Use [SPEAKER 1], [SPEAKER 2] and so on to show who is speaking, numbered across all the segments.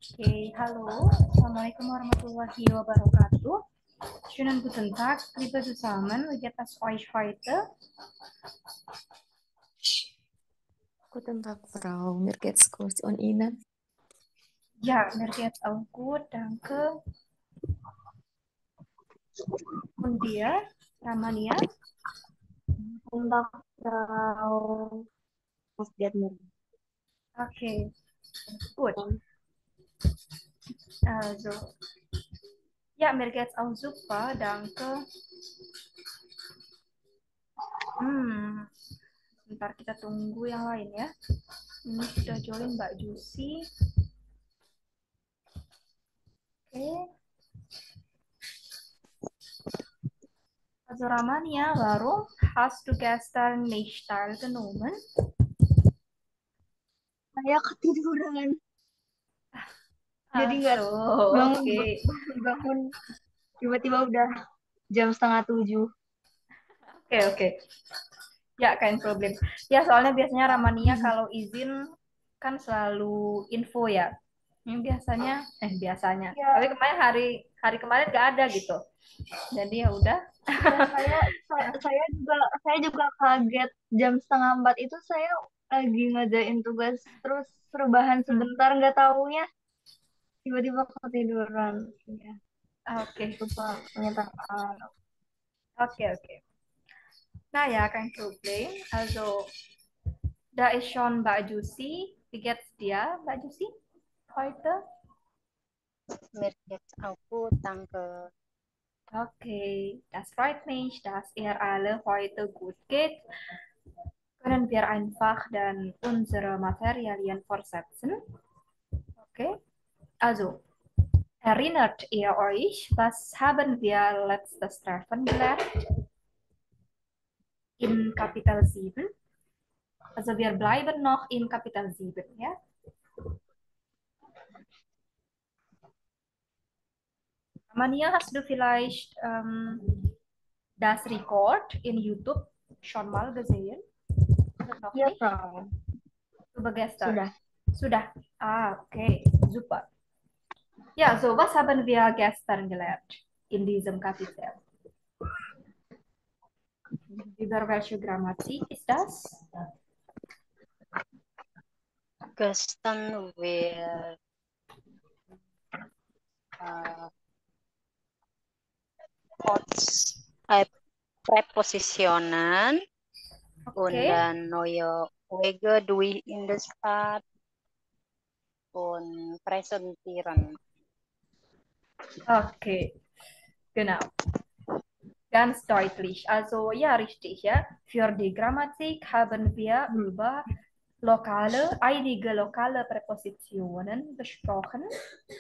[SPEAKER 1] Okay, hallo. Assalamualaikum warahmatullahi wabarakatuh. Schönen guten Tag, liebe zusammen. Wie geht es euch heute?
[SPEAKER 2] Guten Tag, Frau. Mir geht's gut. Und Ihnen?
[SPEAKER 1] Ja, mir geht's auch gut, danke. Und dir, Ramania?
[SPEAKER 2] Guten Frau. Was geht mir?
[SPEAKER 1] Okay, gut. Also, ja, mir geht's auch super, danke. Hmm, Bentar kita tunggu yang lain ya. Ini sudah join Mbak Jusi. Oke. Also Ramania, warum hast du gestern nicht teilgenommen?
[SPEAKER 2] Saya ketiduran. Jadi
[SPEAKER 1] Ah,
[SPEAKER 2] nggak
[SPEAKER 1] so,
[SPEAKER 2] bangun
[SPEAKER 1] oke.
[SPEAKER 2] bangun tiba-tiba udah jam setengah 7.
[SPEAKER 1] Oke, oke. Ya, kain problem. Ya, soalnya biasanya Ramania kalau izin kan selalu info ya. Ini biasanya. Tapi
[SPEAKER 2] Ya,
[SPEAKER 1] kemarin hari kemarin nggak ada gitu. Jadi ya udah.
[SPEAKER 2] ya saya juga kaget jam setengah 4 itu saya lagi ngerjain tugas terus rebahan
[SPEAKER 1] Hmm,
[SPEAKER 2] sebentar nggak taunya tiba-tiba ketiduran. Ya,
[SPEAKER 1] Oke,
[SPEAKER 2] lupa minta maaf.
[SPEAKER 1] oke. Nah ya, kein Problem. Also, da ist schon Mbak Jusi. Wie geht's dir, Mbak Jusi, heute?
[SPEAKER 2] Mir geht's auch gut, danke.
[SPEAKER 1] Okay, das freut mich, dass ihr alle heute gut geht. Können wir einfach dann unsere Materialien fortsetzen? Okay, also erinnert ihr euch, was haben wir letztes Treffen gelernt in Kapitel 7? Also wir bleiben noch in Kapitel 7, ja? Mania, hast du vielleicht das Record in YouTube schon mal gesehen? Oder noch
[SPEAKER 2] Iya,
[SPEAKER 1] nicht?
[SPEAKER 2] Frau.
[SPEAKER 1] Über gestern.
[SPEAKER 2] Sudah.
[SPEAKER 1] Sudah. Ah, okay, super. Ja, so was haben wir gestern gelernt in diesem Kapitel? Über welche Grammatik ist das?
[SPEAKER 2] Gestern wir äh, kurz Präpositionen und
[SPEAKER 1] Okay,
[SPEAKER 2] dann neue Wege durch in der Stadt und präsentieren.
[SPEAKER 1] okay, genau. Ganz deutlich. Also ja, richtig, ja. Für die Grammatik haben wir über einige lokale Präpositionen besprochen,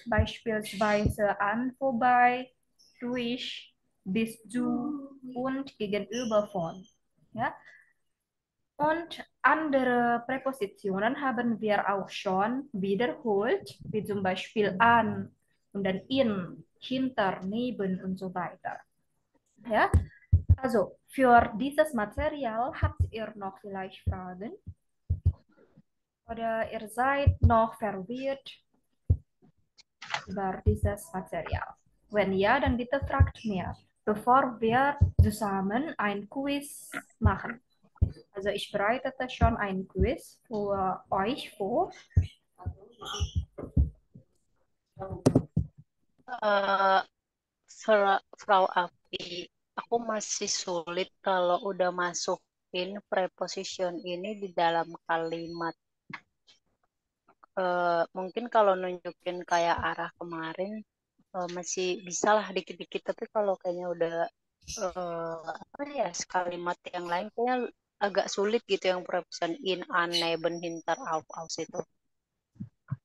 [SPEAKER 1] beispielsweise an, vorbei, durch, bis zu und gegenüber von. Ja? Und andere Präpositionen haben wir auch schon wiederholt, wie zum Beispiel an und dann in, hinter, neben und so weiter. Ja? Also für dieses Material habt ihr noch vielleicht Fragen? Oder ihr seid noch verwirrt über dieses Material? Wenn ja, dann bitte fragt mir, bevor wir zusammen ein Quiz machen. Also ich bereitete schon ein Quiz für euch vor.
[SPEAKER 2] Eh, Frau Afi, aku masih sulit kalau udah masukin preposition ini di dalam kalimat. Mungkin kalau nunjukin kayak arah kemarin masih bisa lah dikit-dikit, tapi kalau kayaknya udah apa ya kalimat yang lain kayaknya agak sulit gitu yang preposition in, an, neben, hinter, auf itu.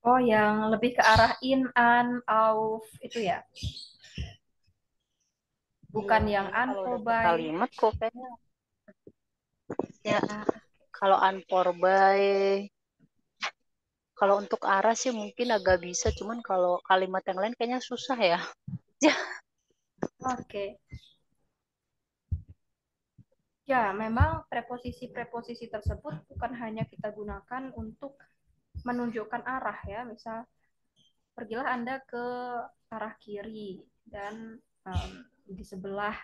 [SPEAKER 1] Oh, yang lebih ke arah in, an, auf itu ya?
[SPEAKER 2] Iya,
[SPEAKER 1] Bukan yang
[SPEAKER 2] kayaknya
[SPEAKER 1] an,
[SPEAKER 2] kalau udah ke
[SPEAKER 1] vorbei.
[SPEAKER 2] kalimat kok kayaknya ya
[SPEAKER 1] Ah,
[SPEAKER 2] kalau an by kalau untuk arah sih mungkin agak bisa, cuman kalau kalimat yang lain kayaknya susah ya. Ya,
[SPEAKER 1] Oke. Ya, memang preposisi-preposisi tersebut bukan hanya kita gunakan untuk menunjukkan arah ya. Misal pergilah Anda ke arah kiri dan di sebelah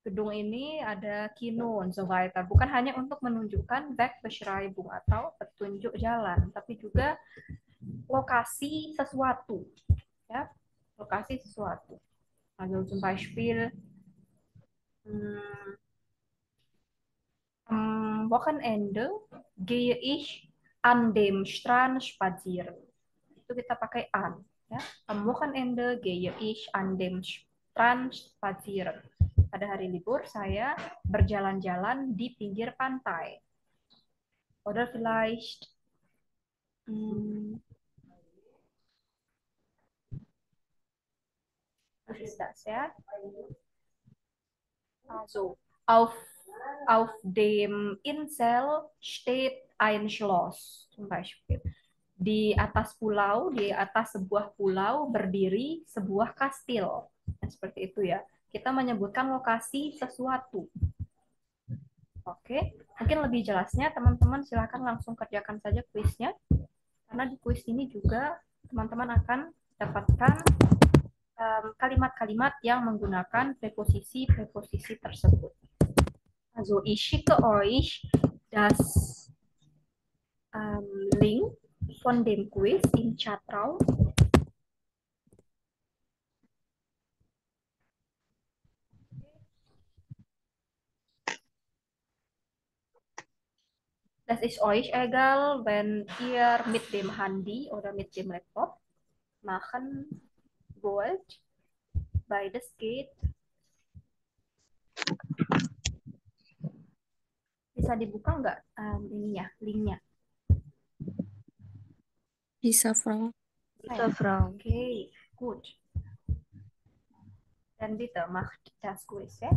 [SPEAKER 1] gedung ini ada Kino und so weiter. Bukan hanya untuk menunjukkan Wegbeschreibung atau petunjuk jalan, tapi juga lokasi sesuatu, ya, lokasi sesuatu. Also zum Beispiel am Wochenende gehe ich an dem Strand spazieren. Itu kita pakai an. Ya. Am Wochenende gehe ich an dem Strand spazieren. Pada hari libur saya berjalan-jalan di pinggir pantai. Oder vielleicht hmm, was ist das ya? Also auf dem Insel steht ein Schloss zum Beispiel. Di atas sebuah pulau berdiri sebuah kastil. Nah, seperti itu ya. Kita menyebutkan lokasi sesuatu. Oke, mungkin lebih jelasnya teman-teman silahkan langsung kerjakan saja kuisnya. Karena di kuis ini juga teman-teman akan dapatkan kalimat-kalimat yang menggunakan preposisi-preposisi tersebut. Also, ich schicke euch das Link von dem Quiz im Chatraum. Das ist euch egal, wenn ihr mit dem Handy oder mit dem Laptop machen wollt. Beides geht. Bisa dibuka nggak ininya, linknya?
[SPEAKER 3] Bisa, Frau.
[SPEAKER 1] Bisa, Frau. Okay, gut. Dann bitte macht das Quiz, ya.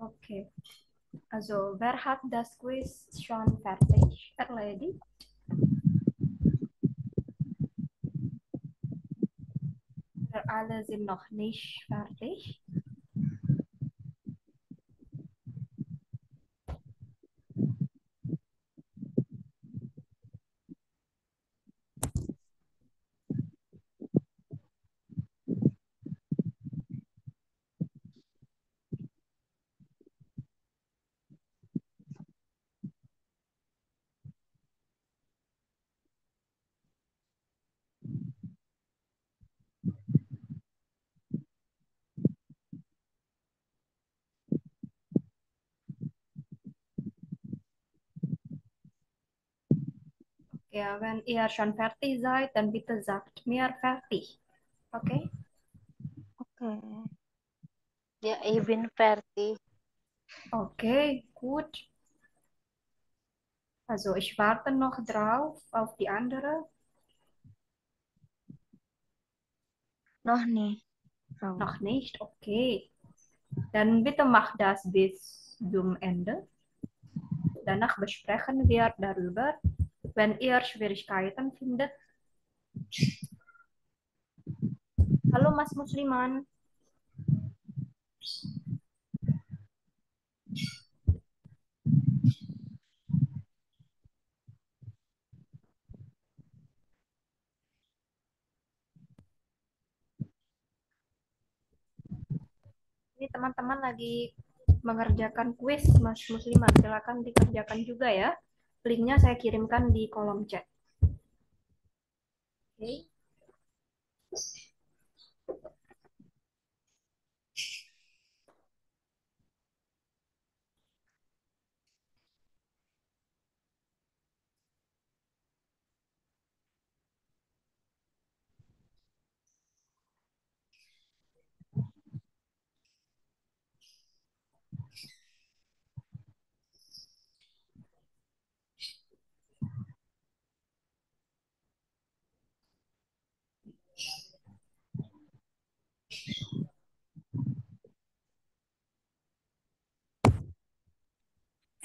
[SPEAKER 1] Okay. Also, wer hat das Quiz schon fertig erledigt? Wir alle sind noch nicht fertig. Ja, wenn ihr schon fertig seid, dann bitte sagt mir fertig. Okay?
[SPEAKER 2] Oke. Ja, ich bin fertig.
[SPEAKER 1] Okay, gut. Also ich warte noch drauf auf die andere.
[SPEAKER 2] Noch nicht, Frau.
[SPEAKER 1] Noch nicht? Okay. Dann bitte mach das bis zum Ende. Danach besprechen wir darüber. Wenn ihr Schwierigkeiten findet. Halo Mas Musliman. Ini teman-teman lagi mengerjakan kuis Mas Musliman. Silakan dikerjakan juga ya. Linknya saya kirimkan di kolom chat. Oke.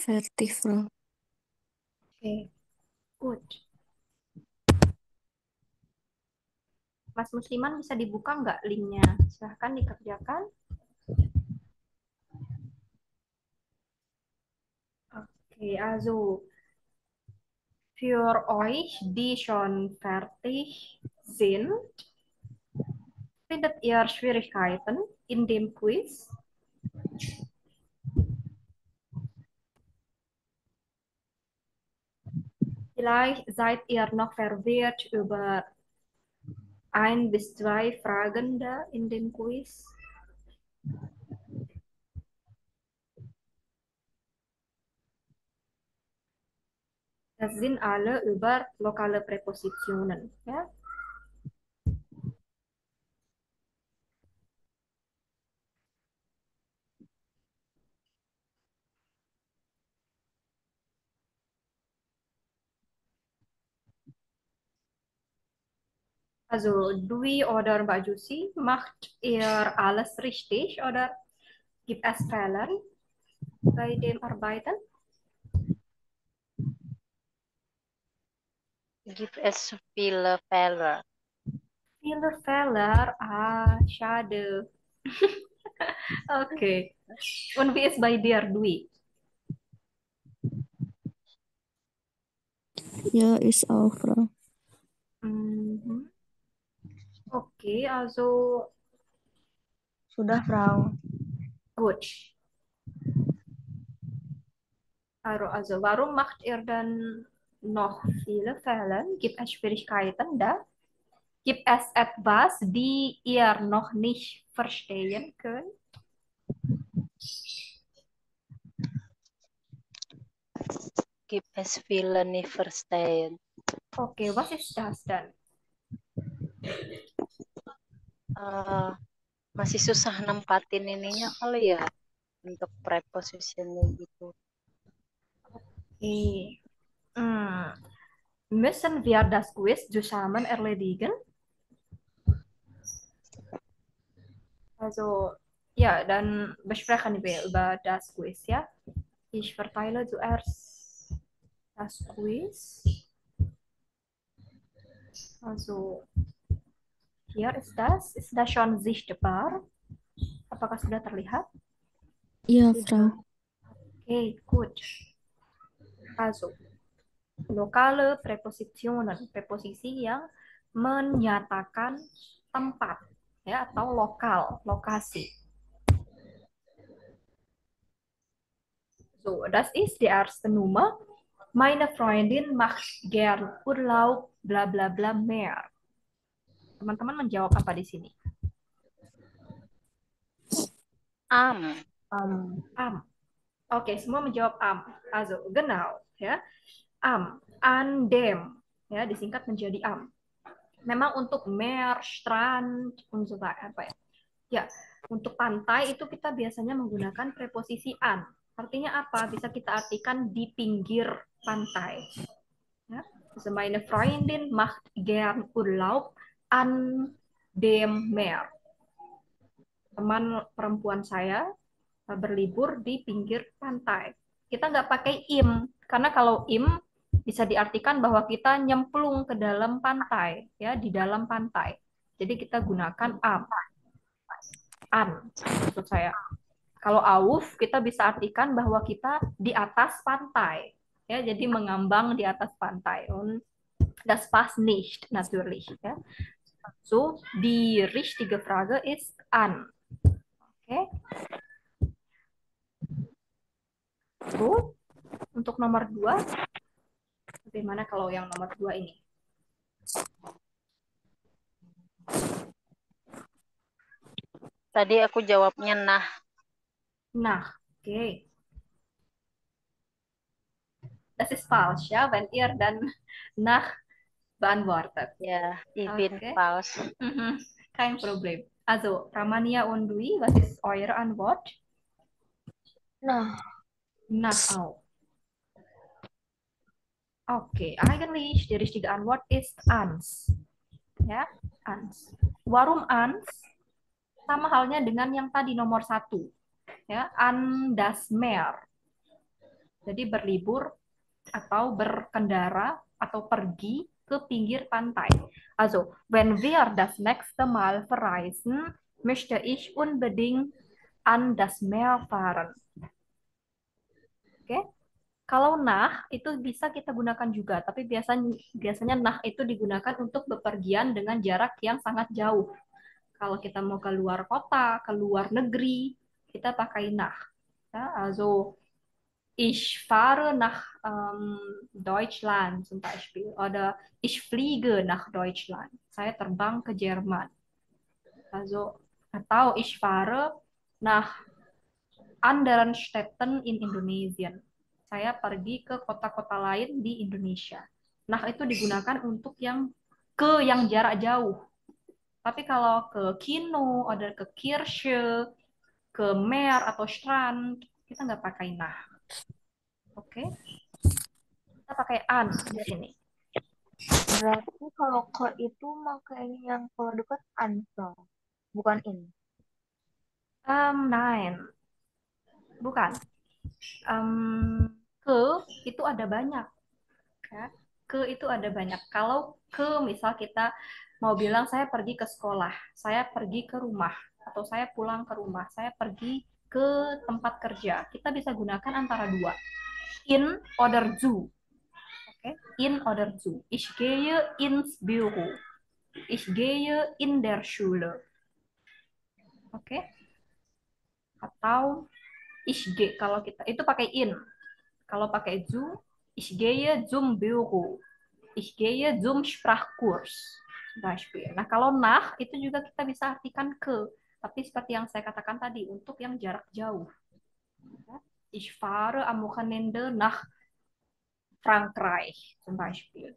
[SPEAKER 2] Fertig, Frau.
[SPEAKER 1] Oke, good. Mas Musliman bisa dibuka nggak linknya? Silahkan dikerjakan. Oke, also für euch, die schon fertig sind, findet ihr Schwierigkeiten in dem Quiz? Vielleicht seid ihr noch verwirrt über ein bis zwei Fragen da in dem Quiz. Das sind alle über lokale Präpositionen. Ja? Also Dwi oder Mbak Jusi, macht ihr alles richtig oder gibt es Fehler bei dem Arbeiten?
[SPEAKER 2] Gibt es viele Fehler?
[SPEAKER 1] Viele Fehler, schade. Okay. Und wie ist bei dir, Dwi?
[SPEAKER 2] Ja, ist auch, Frau.
[SPEAKER 1] Mhm. Okay, also
[SPEAKER 2] Sudah, Frau.
[SPEAKER 1] gut. Also warum macht ihr dann noch viele Fehler? Gibt es Schwierigkeiten da? Gibt es etwas, die ihr noch nicht verstehen könnt?
[SPEAKER 2] Gibt es viele nicht verstehen?
[SPEAKER 1] Okay, was ist das dann?
[SPEAKER 2] Eh, masih susah nempatin ininya kali ya untuk prepositionnya gitu.
[SPEAKER 1] Okay. Hm. Müssen wir das Quiz zusammen erledigen? Also Ja, dann besprechen wir über das Quiz, ja? Ich verteile zuerst das Quiz. Also, hier ist das. Ist das schon sichtbar? Apakah sudah terlihat?
[SPEAKER 3] Iya, Frau.
[SPEAKER 1] Okay, gut. Also, lokale Präpositionen, preposisi yang menyatakan tempat, ya, atau lokal, lokasi. So, das ist die erste Nummer. Meine Freundin macht gern Urlaub, bla bla bla mehr. Teman-teman menjawab apa di sini?
[SPEAKER 2] Am.
[SPEAKER 1] Am. Oke, semua menjawab am. Also, genau, ya. Am, an dem, ya, disingkat menjadi am. Memang untuk Meer, Strand, und so weiter, apa ya? Ya, untuk pantai itu kita biasanya menggunakan preposisi an. Artinya apa? Bisa kita artikan di pinggir pantai. Ya. Also meine Freundin macht gern Urlaub an dem Meer. Teman perempuan saya berlibur di pinggir pantai. Kita nggak pakai im, karena kalau im bisa diartikan bahwa kita nyemplung ke dalam pantai, ya, di dalam pantai. Jadi kita gunakan an, maksud saya. Kalau auf, kita bisa artikan bahwa kita di atas pantai, ya, jadi mengambang di atas pantai. Und das passt nicht, natürlich, ya. So, die richtige Frage ist an. Oke. So, untuk nomor 2, bagaimana kalau yang nomor 2 ini?
[SPEAKER 2] Tadi aku jawabnya nah.
[SPEAKER 1] Nah, oke. Das ist falsch, ja, wenn ihr dann nach beantwortet.
[SPEAKER 2] Ya, ich bin
[SPEAKER 1] Okay.
[SPEAKER 2] falsch.
[SPEAKER 1] Kein Problem. Also, Ramania und Dwi, was ist eure Antwort?
[SPEAKER 3] Nah,
[SPEAKER 1] Nach auch. Okay, eigentlich die richtige Antwort ist ans. Ya, ans. Warum ans? Sama halnya dengan yang tadi nomor 1. Ya, an das Meer. Jadi berlibur atau berkendara atau pergi ke pinggir pantai. Also, wenn wir das nächste Mal verreisen, möchte ich unbedingt an das Meer fahren. Oke? Kalau nah itu bisa kita gunakan juga, tapi biasanya nah itu digunakan untuk bepergian dengan jarak yang sangat jauh. Kalau kita mau ke luar kota, ke luar negeri, kita pakai nah. Ya, also ich fahre nach Deutschland zum Beispiel oder ich fliege nach Deutschland. Saya terbang ke Jerman. Also atau ich fahre nach anderen Städten in Indonesia. Saya pergi ke kota-kota lain di Indonesia. Nah, itu digunakan untuk yang jarak jauh. Tapi kalau ke Kino, ada ke Kirche, ke Meer atau Strand, kita nggak pakai nah. Oke? Kita pakai an di sini.
[SPEAKER 3] berarti kalau ke itu makanya yang kalau dekat answer, bukan in.
[SPEAKER 1] Nein, bukan. Ke itu ada banyak. Ya. Ke itu ada banyak. Kalau ke misal kita mau bilang saya pergi ke sekolah, saya pergi ke rumah, atau saya pulang ke rumah, saya pergi ke tempat kerja, kita bisa gunakan antara dua. In oder zu. Okay? In oder zu. Ich gehe ins Büro. Ich gehe in der Schule. Oke? Okay? Atau ich gehe, kalau kita itu pakai in. Kalau pakai zu, ich gehe zum Büro. Ich gehe zum Sprachkurs. Beispiel. Nah, kalau nach itu juga kita bisa artikan ke. Tapi seperti yang saya katakan tadi, untuk yang jarak jauh. Ich fahre am Wochenende nach Frankreich, zum Beispiel.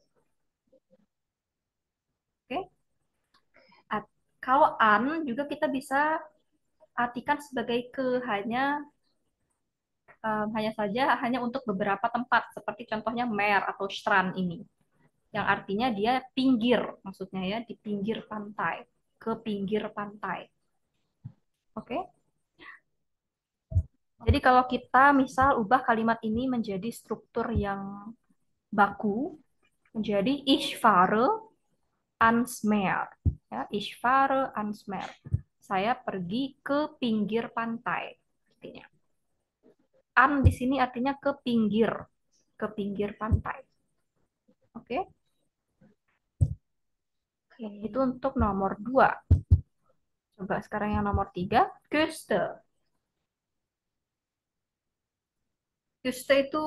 [SPEAKER 1] Oke. Kalau an juga kita bisa artikan sebagai ke, hanya untuk beberapa tempat, seperti contohnya Meer atau Strand ini. Yang artinya dia pinggir, maksudnya ya, di pinggir pantai, ke pinggir pantai. Oke? Jadi kalau kita misal ubah kalimat ini menjadi struktur yang baku, menjadi ich fahre ans Meer. Ya, ich fahre ans Meer. Saya pergi ke pinggir pantai. Artinya. An di sini artinya ke pinggir pantai. Oke, itu untuk nomor 2. Coba sekarang yang nomor 3, Küste. Küste itu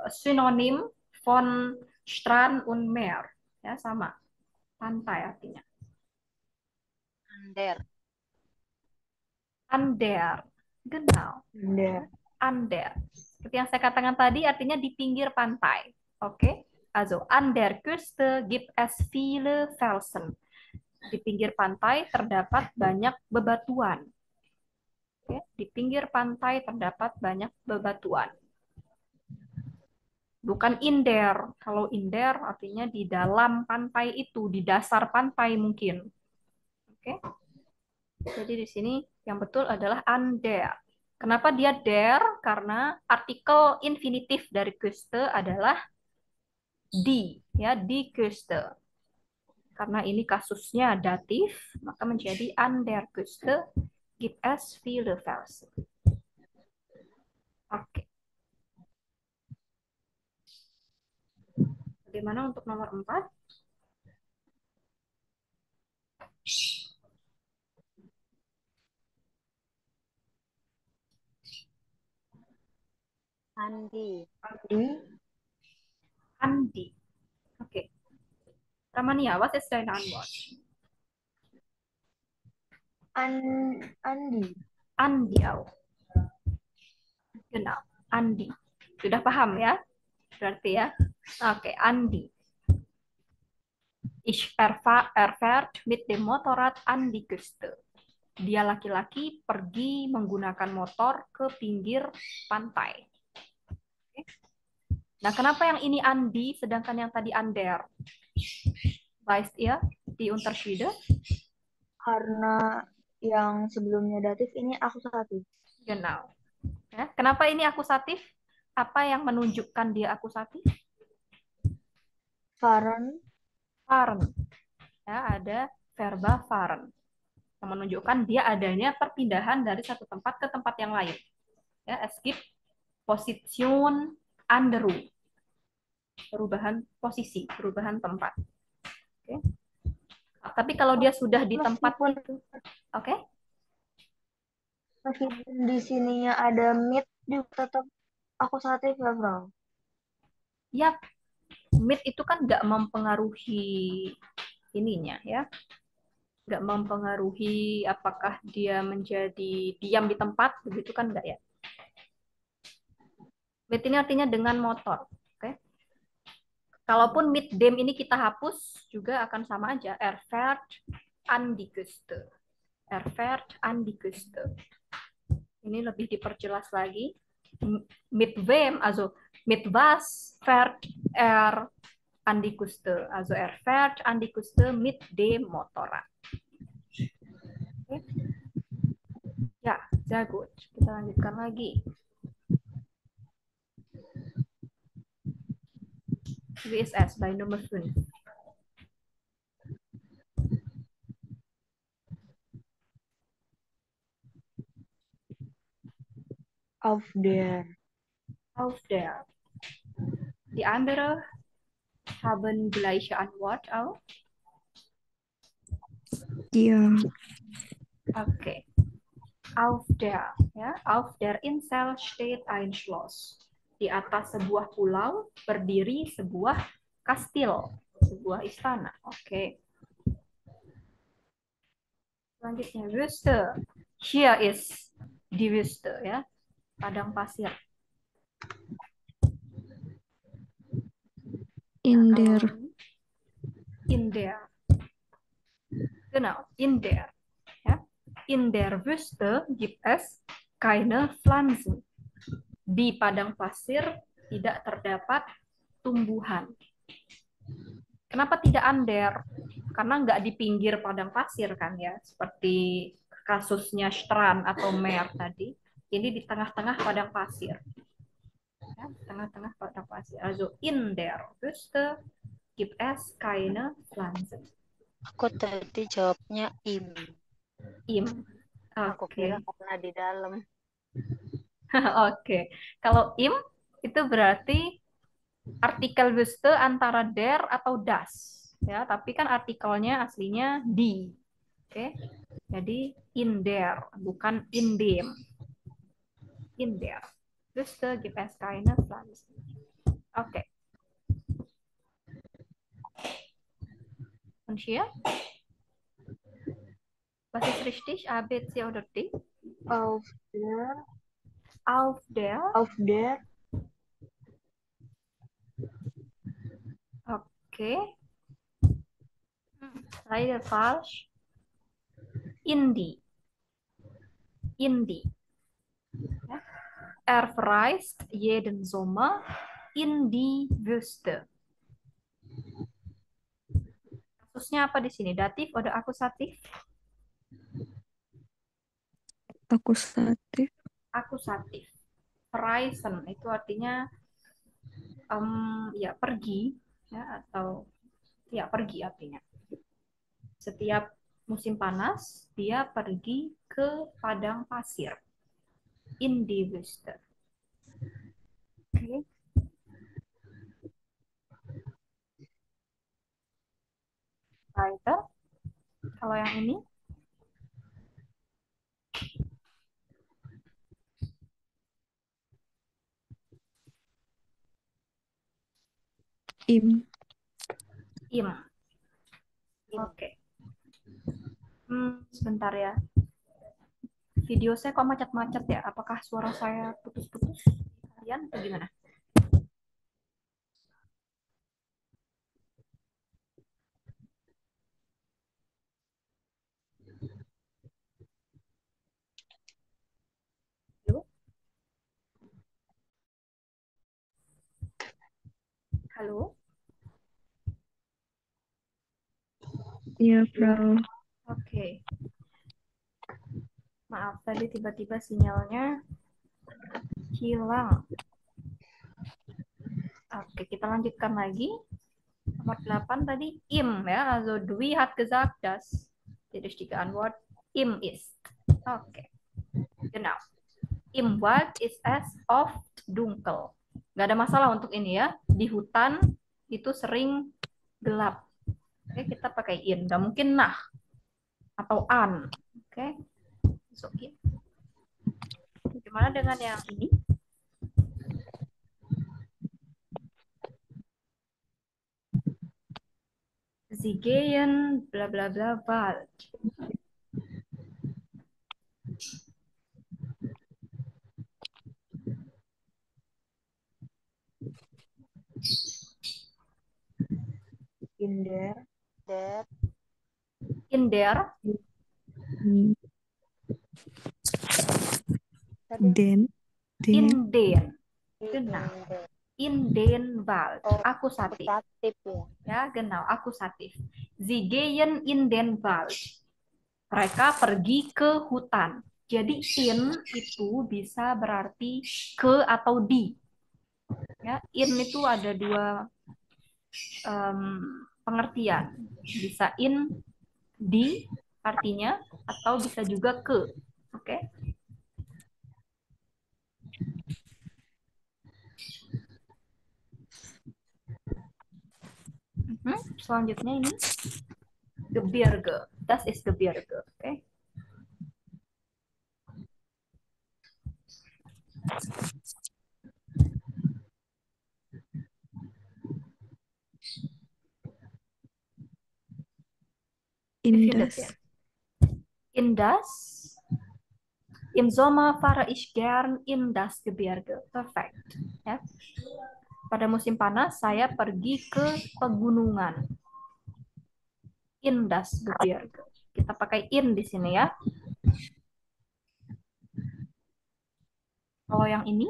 [SPEAKER 1] sinonim von Strand und Meer. Ya, sama. Pantai artinya.
[SPEAKER 2] Ander.
[SPEAKER 1] Ander. Genau.
[SPEAKER 3] Ander.
[SPEAKER 1] Ander. Seperti yang saya katakan tadi, artinya di pinggir pantai. Oke. Also, an der Küste gibt es viele Felsen. Di pinggir pantai terdapat banyak bebatuan. Oke. Di pinggir pantai terdapat banyak bebatuan. Bukan in der. Kalau in der artinya di dalam pantai itu, di dasar pantai mungkin. Oke. Jadi di sini yang betul adalah an der. Kenapa dia der? Karena artikel infinitif dari Küste adalah di, ya, di Küste. Karena ini kasusnya datif, maka menjadi an der Küste gibt es viele Felsen. Oke. Bagaimana untuk nomor 4?
[SPEAKER 2] Andi.
[SPEAKER 3] Andi.
[SPEAKER 1] Andi. Oke. Ramania, was ist deine Antwort?
[SPEAKER 3] Andi.
[SPEAKER 1] Andi auch. Genau, Andi. Sudah paham ya? Berarti ya. Oke, Andi. Er fährt mit dem Motorrad an die Küste. Dia laki-laki pergi menggunakan motor ke pinggir pantai. Oke. Nah, kenapa yang ini Andi sedangkan yang tadi Ander? Weißt ihr die Unterschiede?
[SPEAKER 3] Karena yang sebelumnya datif ini akusatif.
[SPEAKER 1] Genau. Ya, kenapa ini akusatif? Apa yang menunjukkan dia akusatif?
[SPEAKER 3] Fahren.
[SPEAKER 1] Fahren. Ya, ada verba fahren yang menunjukkan dia adanya perpindahan dari satu tempat ke tempat yang lain. Ya, es gibt Position Änderung. Perubahan posisi, perubahan tempat. Oke. Tapi kalau dia sudah di tempat itu, oke?
[SPEAKER 3] Meskipun di sininya ada mid juga tetap akusatif ya, Bro?
[SPEAKER 1] Ya, mid itu kan nggak mempengaruhi ininya ya, nggak mempengaruhi apakah dia menjadi diam di tempat, begitu kan nggak ya? Mid ini artinya dengan motor, oke? Kalaupun mid dem ini kita hapus juga akan sama aja, er fährt an die Küste. Er fährt an die Küste. Ini lebih diperjelas lagi. Mit wem, also mit was fährt er an die Küste? Also er fährt an die Küste mit dem Motorrad. Okay. Ya, sehr gut. Kita lanjutkan lagi. WSS by nomor 5.
[SPEAKER 3] Auf der.
[SPEAKER 1] Auf der. Die andere haben gleiche Antwort auch.
[SPEAKER 4] Ja.
[SPEAKER 1] Okay. Auf der, ya, auf der Insel steht ein Schloss. Di atas sebuah pulau berdiri sebuah kastil, sebuah istana. Oke. Selanjutnya Wüste. Here is di Wüste, ya, padang pasir.
[SPEAKER 4] In der.
[SPEAKER 1] In der. Genau, in der. Ja. In der Wüste gibt es keine Pflanzen. Di padang pasir tidak terdapat tumbuhan. Kenapa tidak under? Karena nggak di pinggir padang pasir kan ya, seperti kasusnya Strand atau Meer tadi. Jadi di tengah-tengah padang pasir. Ja, tengah-tengah padang pasir. Also in der Wüste gibt es keine Pflanzen.
[SPEAKER 2] Aku tadi jawabnya im.
[SPEAKER 1] Im.
[SPEAKER 2] Aku kira
[SPEAKER 1] Oke.
[SPEAKER 2] karena di dalam.
[SPEAKER 1] Oke. Kalau im itu berarti artikel Wüste antara der atau das. Ya, tapi kan artikelnya aslinya di. Oke. Jadi in der, bukan in dem. In der. Wüste gibt es keine Pflanzen. Oke. Und hier? Was ist richtig? A, B, C oder D?
[SPEAKER 3] Auf der,
[SPEAKER 1] Auf der.
[SPEAKER 3] auf der,
[SPEAKER 1] Oke. Leider falsch. In die. In die. Ja. Er verreist jeden Sommer in die Wüste. Kasusnya apa di sini? Datif atau akusatif?
[SPEAKER 4] Akusatif.
[SPEAKER 1] Akusatif. Verreisen itu artinya ya pergi, ya, atau ya pergi artinya. Setiap musim panas dia pergi ke padang pasir. In die Wüste. Oke. Weiter. Kalau yang ini
[SPEAKER 4] Im.
[SPEAKER 1] im. Oke. Sebentar ya. Video saya kok macet-macet ya? Apakah suara saya putus-putus? Kalian atau gimana? Halo? Halo?
[SPEAKER 4] Iya, Frau.
[SPEAKER 1] Oke. Maaf, tadi tiba-tiba sinyalnya hilang. Oke, kita lanjutkan lagi. Nomor 8 tadi im ya. Also Dwi hat gesagt, dass die richtige Antwort im ist. Oke. Genau. Im Wald ist es oft dunkel. Nggak ada masalah untuk ini ya. Di hutan itu sering gelap. Oke, kita pakai in. Nggak mungkin nah atau an. Oke. So, in. Gimana dengan yang ini? Sie gehen bla bla bla Wald.
[SPEAKER 3] in der,
[SPEAKER 2] Der,
[SPEAKER 1] In der,
[SPEAKER 4] Hmm.
[SPEAKER 2] tadi
[SPEAKER 4] Den.
[SPEAKER 1] in den.
[SPEAKER 2] in
[SPEAKER 1] Genau.
[SPEAKER 2] der.
[SPEAKER 1] In den Wald.
[SPEAKER 2] Oh,
[SPEAKER 1] Akusatif.
[SPEAKER 2] akusatif ya.
[SPEAKER 1] Ya, genau, akusatif. Sie gehen in den Wald. Mereka pergi ke hutan. Jadi in itu bisa berarti ke atau di. Ya, in itu ada dua pengertian. Bisa in di artinya atau bisa juga ke. Oke. Selanjutnya ini Gebirge. Das ist Gebirge. Oke. Wie findet
[SPEAKER 4] Indas.
[SPEAKER 1] ihr? In das. Im Sommer fahre ich gern in das Gebirge. Perfekt. Ya. Pada musim panas saya pergi ke pegunungan. In das Gebirge. Kita pakai in di sini ya. Kalau yang ini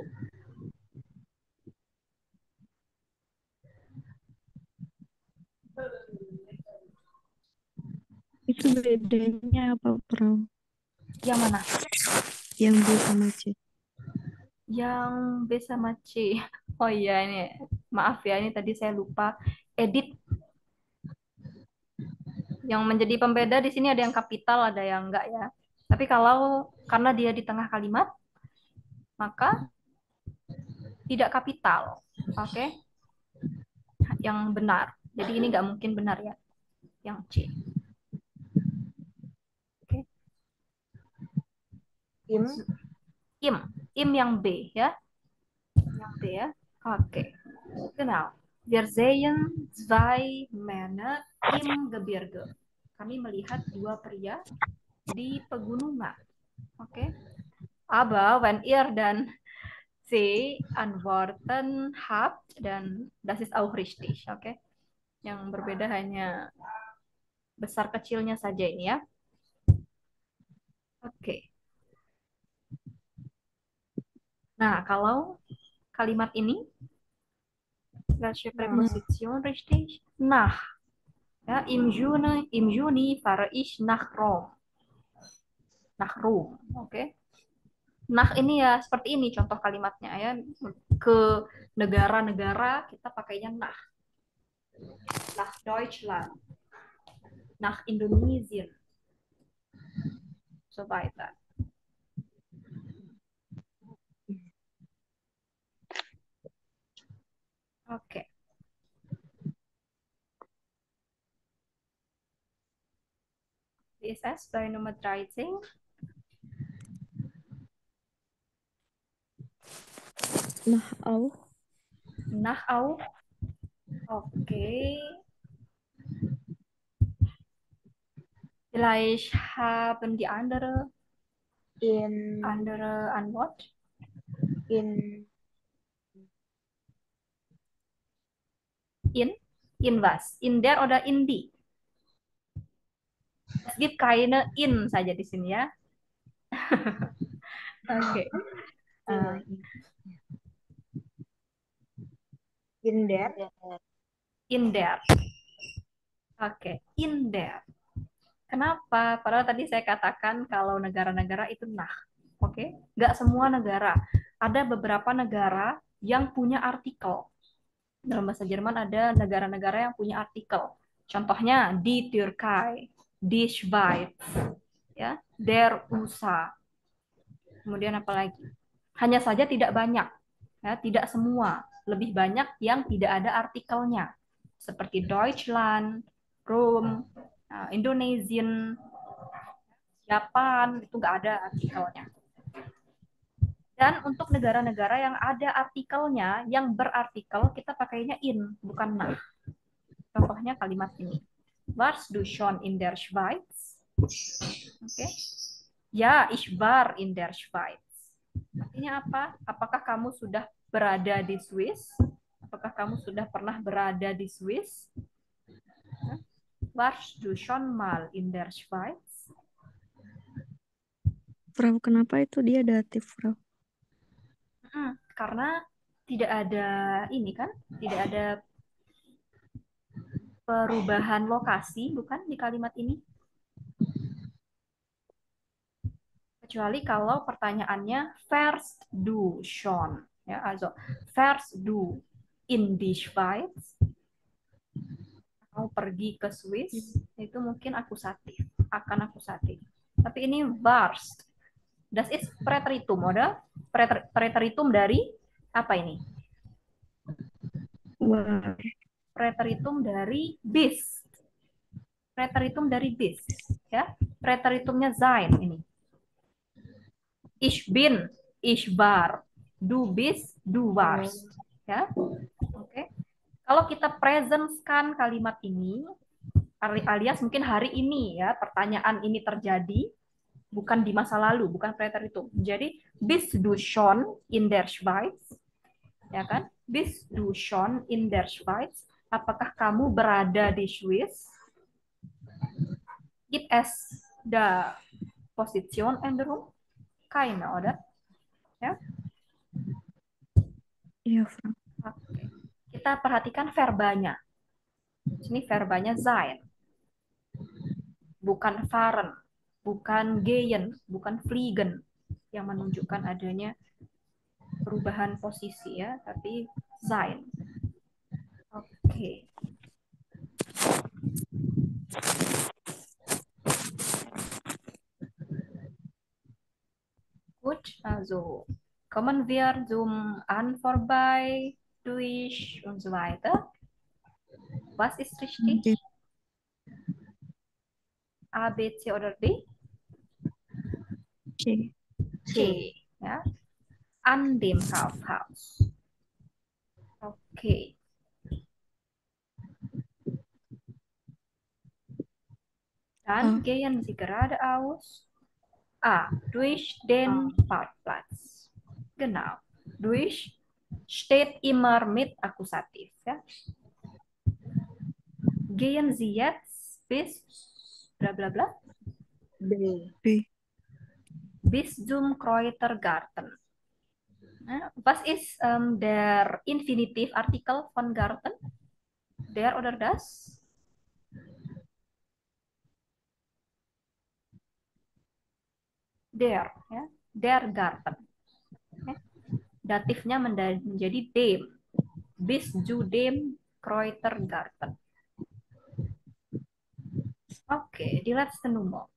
[SPEAKER 4] Itu bedanya apa, Frau?
[SPEAKER 1] yang mana?
[SPEAKER 4] Yang B sama C.
[SPEAKER 1] Yang B sama C. Oh iya ini, maaf ya ini tadi saya lupa edit. Yang menjadi pembeda di sini ada yang kapital, ada yang enggak ya. Tapi kalau karena dia di tengah kalimat, maka tidak kapital. Oke, yang benar. Jadi ini nggak mungkin benar ya, yang C. Oke,
[SPEAKER 3] Im.
[SPEAKER 1] im yang B ya, yang B ya. Oke, genau. Wir sehen zwei Männer im Gebirge. Kami melihat dua pria di pegunungan. Oke. Aber wenn ihr dan C antworten habt dan das ist auch richtig. Oke. Yang berbeda hanya besar kecilnya saja ini ya. Oke. Nah, kalau kalimat ini welche Präposition richtig? Nach. Ja, im Juni fahre ich nach Rom. Nach Rom. Oke. Nah, ini ya seperti ini contoh kalimatnya ya. Ke negara-negara kita pakainya nah. Nach Deutschland. Nach Indonesien. So weiter. Oke. DSS bei Nummer 13.
[SPEAKER 4] Nach auch.
[SPEAKER 1] Nach auch. Okay. Vielleicht haben die andere Antwort.
[SPEAKER 3] In
[SPEAKER 1] was? In der oder in die? Es gibt keine in saja di sini ya. Oke.
[SPEAKER 3] in there.
[SPEAKER 1] In there. Oke, in there. Kenapa? Padahal tadi saya katakan kalau negara-negara itu nah. Oke, nggak semua negara. Ada beberapa negara yang punya artikel. Dalam bahasa Jerman ada negara-negara yang punya artikel. Contohnya die Türkei, die Schweiz, ya, der USA. Kemudian apa lagi? Hanya saja tidak banyak, ya, tidak semua. Lebih banyak yang tidak ada artikelnya, seperti Deutschland, Rome, Indonesian, Japan, itu nggak ada artikelnya. Dan untuk negara-negara yang ada artikelnya, yang berartikel, kita pakainya in, bukan nach. Contohnya kalimat ini. Warst du schon in der Schweiz? Oke. Ya, ich war in der Schweiz. Artinya apa? Apakah kamu sudah berada di Swiss? Apakah kamu sudah pernah berada di Swiss? Warst du schon mal in der Schweiz?
[SPEAKER 4] Frau, kenapa itu dia datif, Frau?
[SPEAKER 1] Karena tidak ada ini kan, tidak ada perubahan lokasi, bukan di kalimat ini? Kecuali kalau pertanyaannya first du schon, ya, also first du in die Schweiz, mau pergi ke Swiss, itu mungkin akusatif, akan akusatif. Tapi ini warst, das ist Präteritum, oder? Präteritum dari apa ini?
[SPEAKER 4] War.
[SPEAKER 1] Präteritum dari bis. Präteritum dari bis, ya. Präteritumnya sein ini. Ich bin, ich war, du bist, du warst, ya. Oke. Kalau kita presence-kan kalimat ini, alias mungkin hari ini ya, pertanyaan ini terjadi, bukan di masa lalu, bukan preteritum. Jadi, bist du schon in der Schweiz? Ya kan? Bist du schon in der Schweiz? Apakah kamu berada di Swiss? Gibt es da Positionänderung? Keine, oder? Ya?
[SPEAKER 4] Iya, Frau.
[SPEAKER 1] Oke. Kita perhatikan verbanya. Ini verbanya sein. Bukan fahren, bukan gehen, bukan fliegen, yang menunjukkan adanya perubahan posisi ya, tapi sein. Oke. Gut, also kommen wir zum An vorbei, durch und so weiter. Was ist richtig?
[SPEAKER 4] D.
[SPEAKER 1] A, B, C oder D?
[SPEAKER 4] C.
[SPEAKER 1] C. Ya. An dem Kaufhaus. Oke. Dann
[SPEAKER 4] A.
[SPEAKER 1] gehen Sie geradeaus. A. Durch den Parkplatz. Genau. Durch steht immer mit Akkusativ. Ja. Gehen Sie jetzt bis bla bla bla.
[SPEAKER 2] B.
[SPEAKER 4] B.
[SPEAKER 1] Bis zum Kräutergarten. Was ist der Infinitiv-Artikel von Garten? Der oder das? Der, ya. Der Garten. Ya. Datifnya menjadi dem. Bis zu dem Kräutergarten. Oke, die letzte Nummer.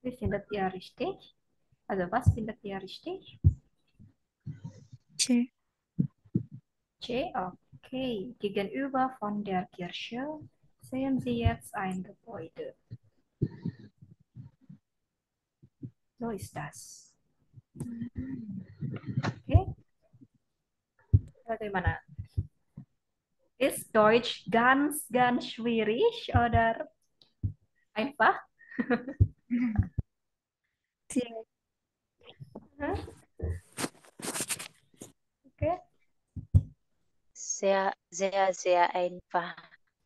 [SPEAKER 1] Wie findet ihr richtig? Also was findet ihr richtig?
[SPEAKER 4] C.
[SPEAKER 1] C, okay. Gegenüber von der Kirche sehen Sie jetzt ein Gebäude. So ist das. Okay. Bagaimana? Ist Deutsch ganz, ganz schwierig oder einfach?
[SPEAKER 4] C.
[SPEAKER 1] Okay.
[SPEAKER 2] Sehr, sehr, sehr einfach.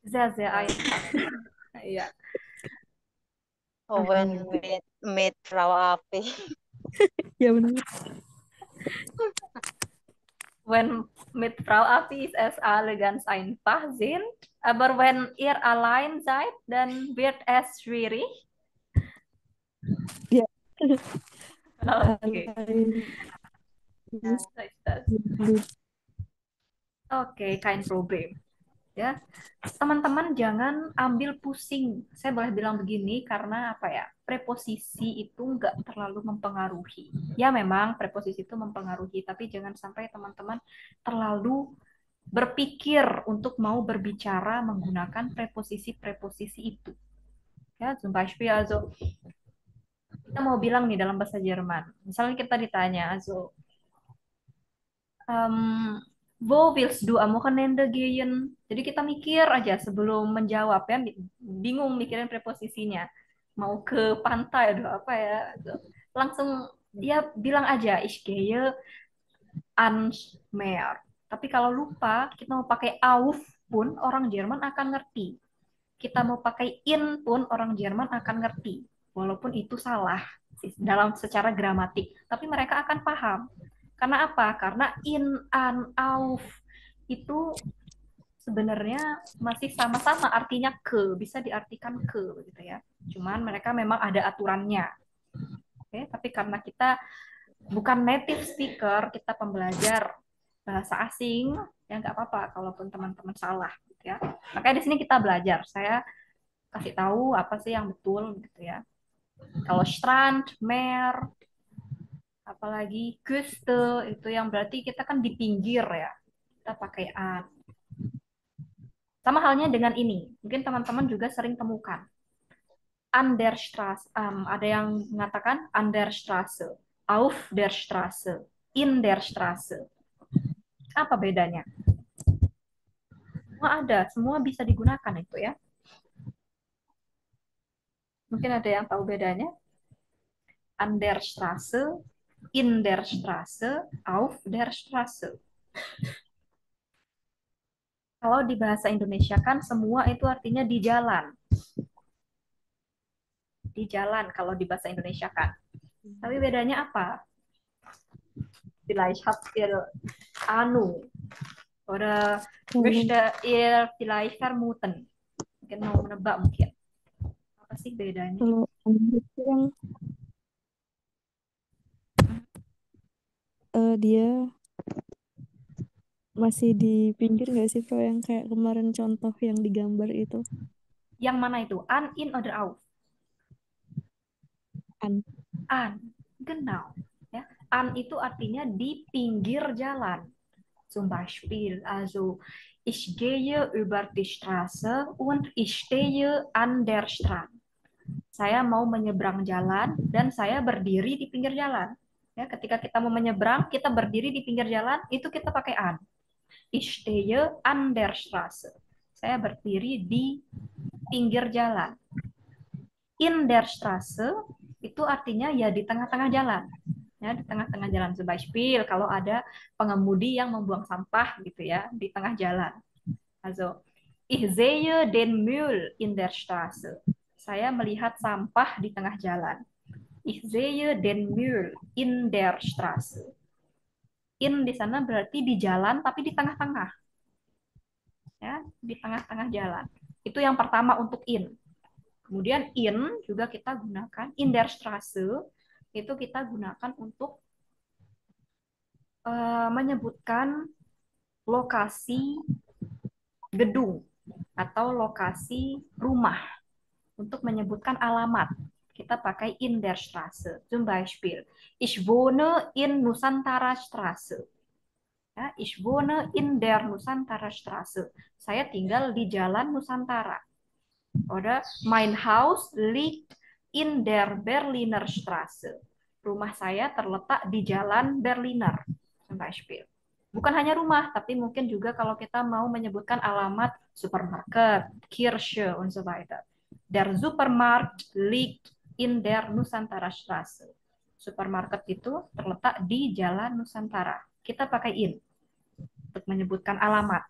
[SPEAKER 1] Sehr, sehr einfach. Ja.
[SPEAKER 2] Owen mit Frau Api.
[SPEAKER 4] Ya benar.
[SPEAKER 1] Wenn mit Frau Api ist es alle ganz einfach sind, aber wenn ihr allein seid, dann wird es schwierig.
[SPEAKER 4] Ya.
[SPEAKER 1] Oke.
[SPEAKER 4] Lain.
[SPEAKER 1] Ya, so ist das. Oke, kein problem. Ya, teman-teman jangan ambil pusing. Saya boleh bilang begini karena apa ya? Preposisi itu nggak terlalu mempengaruhi. Ya memang preposisi itu mempengaruhi, tapi jangan sampai teman-teman terlalu berpikir untuk mau berbicara menggunakan preposisi-preposisi itu. Ya, zum Beispiel also kita mau bilang nih dalam bahasa Jerman. Misalnya kita ditanya, also wo willst du am Wochenende gehen? Jadi kita mikir aja sebelum menjawab ya, bingung mikirin preposisinya. Mau ke pantai, aduh apa ya? Langsung dia bilang aja, ich gehe ans Meer. Tapi kalau lupa, kita mau pakai auf pun orang Jerman akan ngerti. Kita mau pakai in pun orang Jerman akan ngerti. Walaupun itu salah dalam secara gramatik, tapi mereka akan paham. Karena apa? Karena in, an, auf itu sebenarnya masih sama-sama artinya ke, bisa diartikan ke begitu ya. Cuman mereka memang ada aturannya. Oke, tapi karena kita bukan native speaker, kita pembelajar bahasa asing, ya nggak apa-apa kalaupun teman-teman salah gitu ya. Makanya di sini kita belajar. Saya kasih tahu apa sih yang betul gitu ya. Kalau Strand, Meer, apalagi Küste itu yang berarti kita kan di pinggir ya. Kita pakai an. Sama halnya dengan ini. Mungkin teman-teman juga sering temukan. An der Straße. Ada yang mengatakan an der Straße. Auf der Straße. In der Straße. Apa bedanya? Semua ada. Semua bisa digunakan itu ya. Mungkin ada yang tahu bedanya? An der Straße. In der Straße. Auf der Straße. Kalau di bahasa Indonesia kan semua itu artinya di jalan. Di jalan kalau di bahasa Indonesia kan. Tapi bedanya apa? Vielleicht habt ihr Ahnung Oder
[SPEAKER 4] Kalau
[SPEAKER 1] möchte ihr vielleicht vermuten? Mungkin mau menebak mungkin. Apa sih bedanya?
[SPEAKER 4] kalau an itu yang dia masih di pinggir nggak sih, Pro, yang kayak kemarin contoh yang digambar itu?
[SPEAKER 1] Yang mana itu? An, in, oder auf?
[SPEAKER 4] An.
[SPEAKER 1] An, genau. Ya. An itu artinya di pinggir jalan. Zum Beispiel, also ich gehe über die Straße und ich stehe an der Strand. Saya mau menyeberang jalan dan saya berdiri di pinggir jalan. Ya, ketika kita mau menyeberang, kita berdiri di pinggir jalan, itu kita pakai an. Ich stehe an der Straße. Saya berdiri di pinggir jalan. In der Straße itu artinya ya di tengah-tengah jalan. Ya, di tengah-tengah jalan. Beispiel kalau ada pengemudi yang membuang sampah gitu ya di tengah jalan. Also, ich sehe den Müll in der Straße. Saya melihat sampah di tengah jalan. Ich sehe den Müll in der Straße. In di sana berarti di jalan tapi di tengah-tengah. Ya, di tengah-tengah jalan. Itu yang pertama untuk in. Kemudian in juga kita gunakan in der Straße itu kita gunakan untuk menyebutkan lokasi gedung atau lokasi rumah untuk menyebutkan alamat. Kita pakai in der Straße. Zum Beispiel, ich wohne in Nusantara Straße. Ya, ich wohne in der Nusantara Straße. Saya tinggal di Jalan Nusantara. Oder mein Haus liegt in der Berliner Straße. Rumah saya terletak di Jalan Berliner. Zum Beispiel. Bukan hanya rumah, tapi mungkin juga kalau kita mau menyebutkan alamat supermarket, Kirche, und so weiter. Der Supermarkt liegt in der Nusantara Straße. Supermarket itu terletak di Jalan Nusantara. Kita pakai in untuk menyebutkan alamat.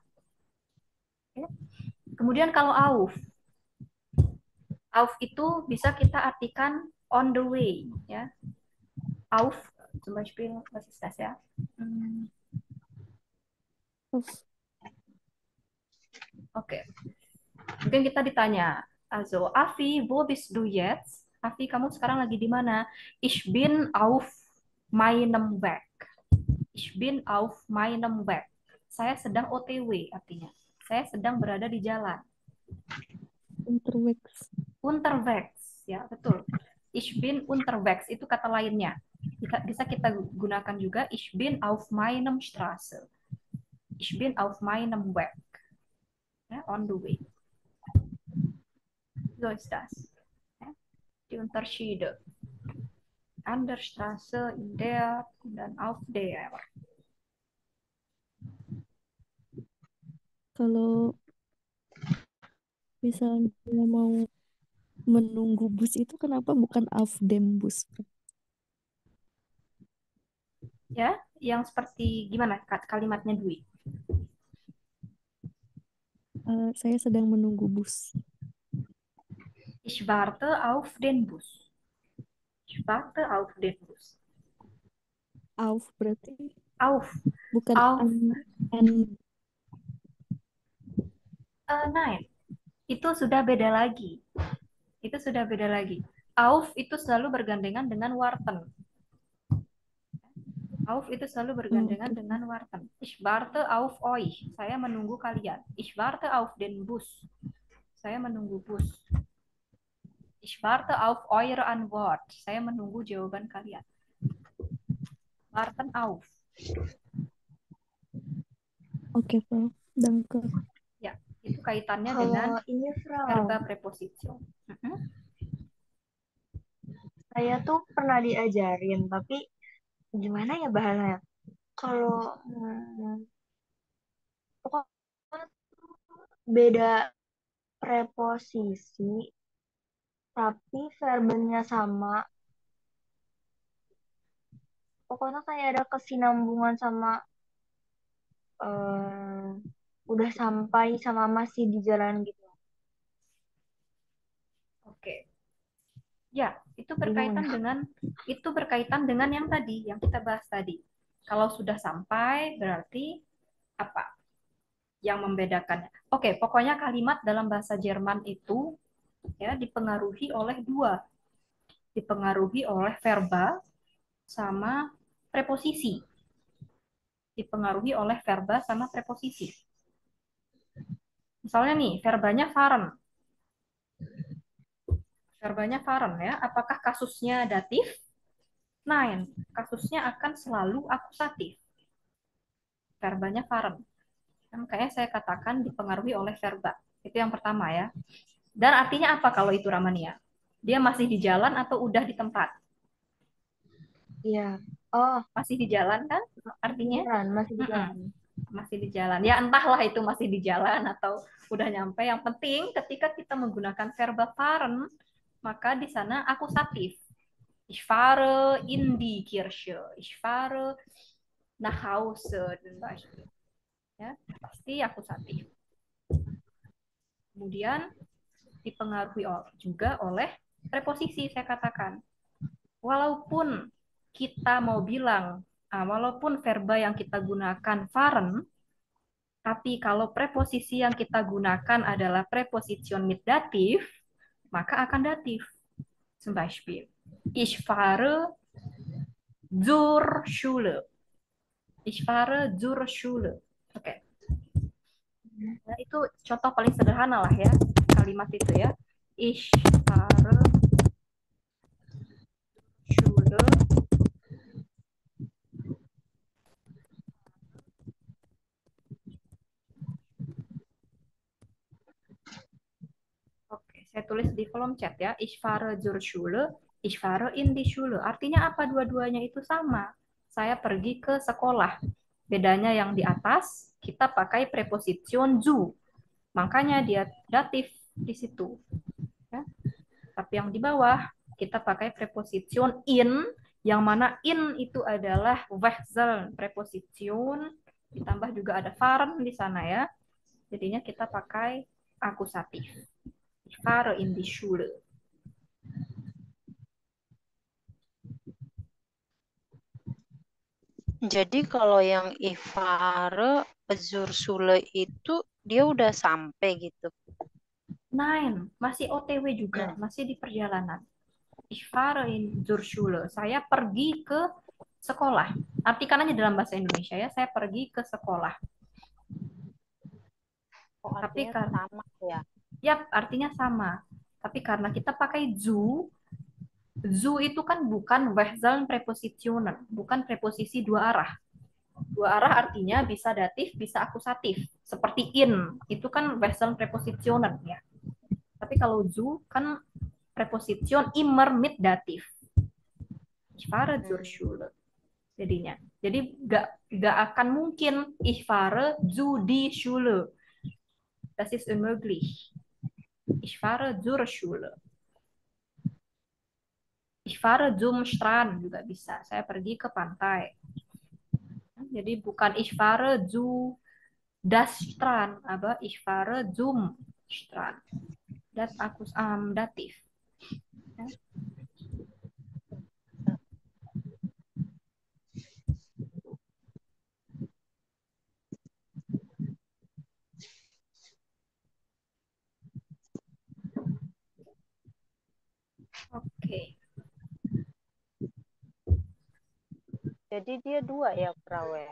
[SPEAKER 1] Kemudian kalau auf itu bisa kita artikan on the way, ya. Auf, zum Beispiel, was ist das ya? Oke. Mungkin kita ditanya, also, Afi, wo bist du jetzt? Afi, kamu sekarang lagi di mana? Ich bin auf meinem Weg. Ich bin auf meinem Weg. Saya sedang OTW artinya. Saya sedang berada di jalan.
[SPEAKER 4] Unterwegs.
[SPEAKER 1] Unterwegs, ya betul. Ich bin unterwegs itu kata lainnya. Bisa kita gunakan juga ich bin auf meinem Straße. Ich bin auf meinem Weg. Ya, on the way. So ist das. Ja, die Unterschiede. An der Straße, in der, dan auf der.
[SPEAKER 4] Kalau misalnya mau menunggu bus itu kenapa bukan auf dem Bus?
[SPEAKER 1] Ya, yang seperti gimana kalimatnya Dwi?
[SPEAKER 4] Saya sedang menunggu bus.
[SPEAKER 1] Ich warte auf den Bus. Ich warte auf den Bus.
[SPEAKER 4] Auf berarti
[SPEAKER 1] Auf.
[SPEAKER 4] bukan
[SPEAKER 1] Auf.
[SPEAKER 4] an.
[SPEAKER 1] Nein, itu sudah beda lagi. Itu sudah beda lagi. Auf itu selalu bergandengan dengan warten. Auf itu selalu bergandengan dengan warten. Ich warte auf euch. Saya menunggu kalian. Ich warte auf den Bus. Saya menunggu bus. Ich warte auf eure Antwort. Saya menunggu jawaban kalian. Warten auf.
[SPEAKER 4] Oke, Frau. Danke.
[SPEAKER 1] Ya, itu kaitannya
[SPEAKER 3] Kalau
[SPEAKER 1] dengan
[SPEAKER 3] ini, Frau,
[SPEAKER 1] verba preposition.
[SPEAKER 3] saya tuh pernah diajarin, tapi gimana ya bahasanya? Kalau pokoknya beda preposisi, tapi verbnya sama. Pokoknya kayak ada kesinambungan sama udah sampai sama masih di jalan gitu.
[SPEAKER 1] Oke. Ya, itu
[SPEAKER 3] Bingung
[SPEAKER 1] berkaitan dengan yang tadi, yang kita bahas tadi. Kalau sudah sampai berarti apa? yang membedakannya. Oke, pokoknya kalimat dalam bahasa Jerman itu ya dipengaruhi oleh dua, dipengaruhi oleh verba sama preposisi, dipengaruhi oleh verba sama preposisi. Misalnya nih, verbanya fahren ya, apakah kasusnya datif? Nein, kasusnya akan selalu akusatif. Verbanya fahren. Kan kayak saya katakan dipengaruhi oleh verba. Itu yang pertama ya. Dan artinya apa kalau itu Ramania? Dia masih di jalan atau udah di tempat?
[SPEAKER 3] Iya. Oh,
[SPEAKER 1] Masih di jalan kan artinya?
[SPEAKER 3] beneran masih di
[SPEAKER 1] Mm-mm.
[SPEAKER 3] jalan.
[SPEAKER 1] Masih di jalan. Ya entahlah itu masih di jalan atau udah nyampe. Yang penting ketika kita menggunakan verba fahren, maka di sana akusatif. Ich fahre in die Kirche. Ich fahre nach Hause zum Beispiel. Ya, pasti akusatif. Kemudian dipengaruhi juga oleh preposisi saya katakan. Walaupun kita mau bilang, walaupun verba yang kita gunakan fahren, tapi kalau preposisi yang kita gunakan adalah preposition mit datif, maka akan datif. Zum Beispiel, ich fahre zur Schule. Ich fahre zur Schule. Oke. Nah, itu contoh paling sederhana lah ya, kalimat itu ya. Ich fahre Schule. Oke, saya tulis di kolom chat ya. Ich fahre zur Schule, ich fahre in die Schule. Artinya apa? Dua-duanya itu sama. Saya pergi ke sekolah. Bedanya yang di atas, kita pakai preposition zu. Makanya dia datif di situ. Ya. Tapi yang di bawah, kita pakai preposition in, yang mana in itu adalah wechseln preposition, ditambah juga ada fahren di sana ya. Jadinya kita pakai akusatif. Ich fahre in die Schule.
[SPEAKER 2] Jadi kalau yang Ivare Zursule itu dia udah sampai gitu.
[SPEAKER 1] Nein, masih OTW juga, masih di perjalanan. Ich fahre in zur Schule. Saya pergi ke sekolah. Artikan aja dalam bahasa Indonesia ya, saya pergi ke sekolah.
[SPEAKER 2] Oh,
[SPEAKER 1] Tapi
[SPEAKER 2] artinya sama ya.
[SPEAKER 1] Yap, artinya sama. Tapi karena kita pakai zu, zu itu kan bukan Wechseln Präpositionen, bukan preposisi dua arah. Dua arah artinya bisa datif, bisa akusatif. Seperti in, itu kan Wechseln Präpositionen ya. Tapi kalau zu kan preposition immer mit datif. Ich fahre zur Schule. Jadinya. Jadi gak akan mungkin ich fahre zu die Schule. Das ist unmöglich. Ich fahre zur Schule. Ich fahre zum Strand juga bisa. Saya pergi ke pantai. Jadi bukan ich fahre zu das Strand, aber ich fahre zum Strand. Das datif. Ya. Oke.
[SPEAKER 2] Jadi dia dua ya Prawe.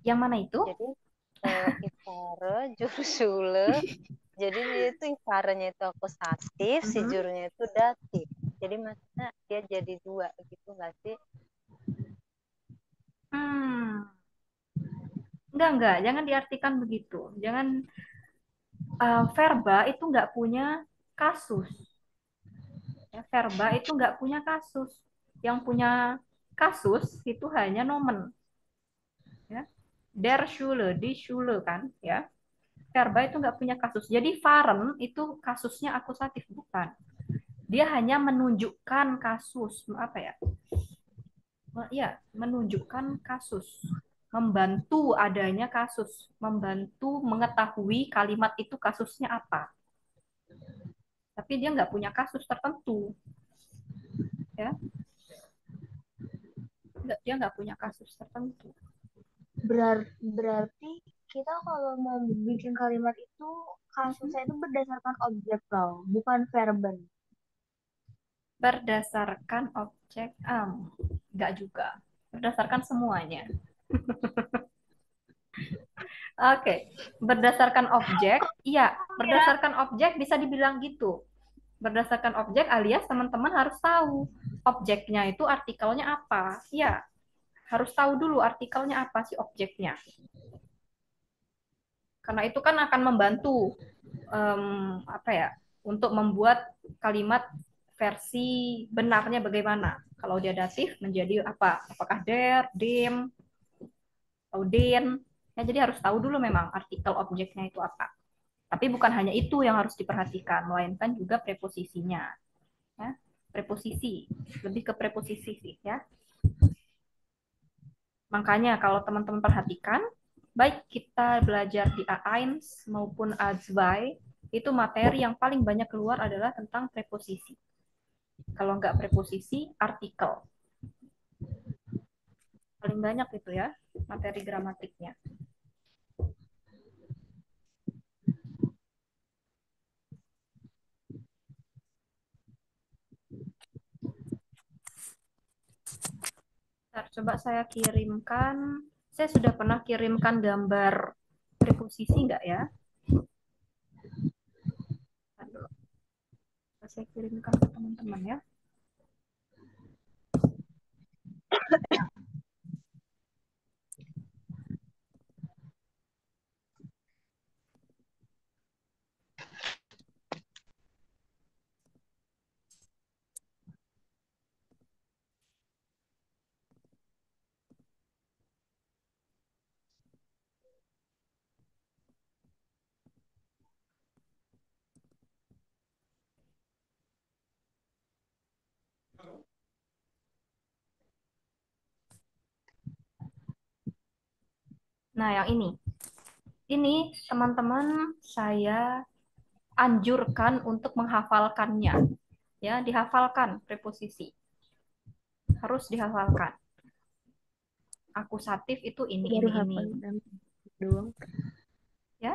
[SPEAKER 1] Yang mana itu?
[SPEAKER 2] Jadi Ivare Zursule. Jadi dia itu Ivarenya itu akusatif, si jurnya itu datif. Jadi maksudnya dia jadi dua gitu nggak sih?
[SPEAKER 1] Enggak, jangan diartikan begitu. Jangan verba itu nggak punya kasus. Ya, verba itu nggak punya kasus. Yang punya kasus itu hanya nomen. Ya. Der Schule, die Schule kan, ya. Verba itu nggak punya kasus. Jadi fahren itu kasusnya akusatif bukan. Dia hanya menunjukkan kasus, apa ya? Ya, menunjukkan kasus. Membantu adanya kasus, membantu mengetahui kalimat itu kasusnya apa. Tapi dia nggak punya kasus tertentu, ya. Dia nggak punya kasus tertentu.
[SPEAKER 3] Berarti kita kalau mau bikin kalimat itu kasusnya itu berdasarkan objek loh, bukan verben.
[SPEAKER 1] Berdasarkan objek, enggak juga. Berdasarkan semuanya. Oke, berdasarkan objek, iya, berdasarkan objek bisa dibilang gitu. Berdasarkan objek alias teman-teman harus tahu objeknya itu artikelnya apa. Ya, harus tahu dulu artikelnya apa sih objeknya. Karena itu kan akan membantu apa ya untuk membuat kalimat versi benarnya bagaimana. Kalau dia datif menjadi apa? Apakah der, dem, atau den? Ya, jadi harus tahu dulu memang artikel objeknya itu apa. Tapi bukan hanya itu yang harus diperhatikan, melainkan juga preposisinya. Ya, preposisi, lebih ke preposisi sih ya. Makanya kalau teman-teman perhatikan, baik kita belajar di A1 maupun A2, itu materi yang paling banyak keluar adalah tentang preposisi. Kalau nggak preposisi, artikel. Paling banyak itu ya, materi gramatiknya. Bentar, coba saya kirimkan. Saya sudah pernah kirimkan gambar preposisi nggak ya? Aduh, saya kirimkan ke teman-teman ya. Nah, yang ini. Ini teman-teman saya anjurkan untuk menghafalkannya. Ya, dihafalkan preposisi. Harus dihafalkan. Akusatif itu ini
[SPEAKER 4] Baru
[SPEAKER 1] ini.
[SPEAKER 4] hafal dan doang.
[SPEAKER 1] Ya.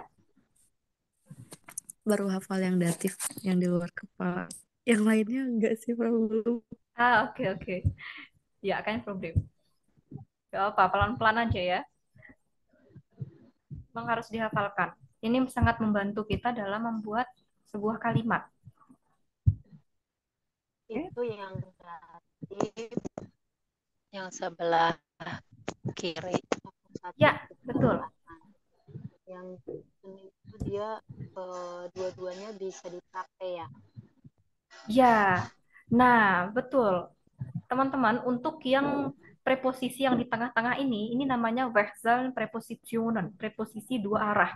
[SPEAKER 4] Baru hafal yang datif yang di luar kepala. Yang lainnya enggak sih belum.
[SPEAKER 1] Oke. Ya, kan problem. Gak apa, pelan-pelan aja ya. Memang harus dihafalkan. Ini sangat membantu kita dalam membuat sebuah kalimat.
[SPEAKER 2] Itu yang datif, yang sebelah kiri.
[SPEAKER 1] Ya, betul.
[SPEAKER 2] Yang ini itu dia dua-duanya bisa dipakai ya.
[SPEAKER 1] Ya, nah betul. Teman-teman, untuk yang preposisi yang di tengah-tengah ini namanya Wechseln Präpositionen, preposisi dua arah.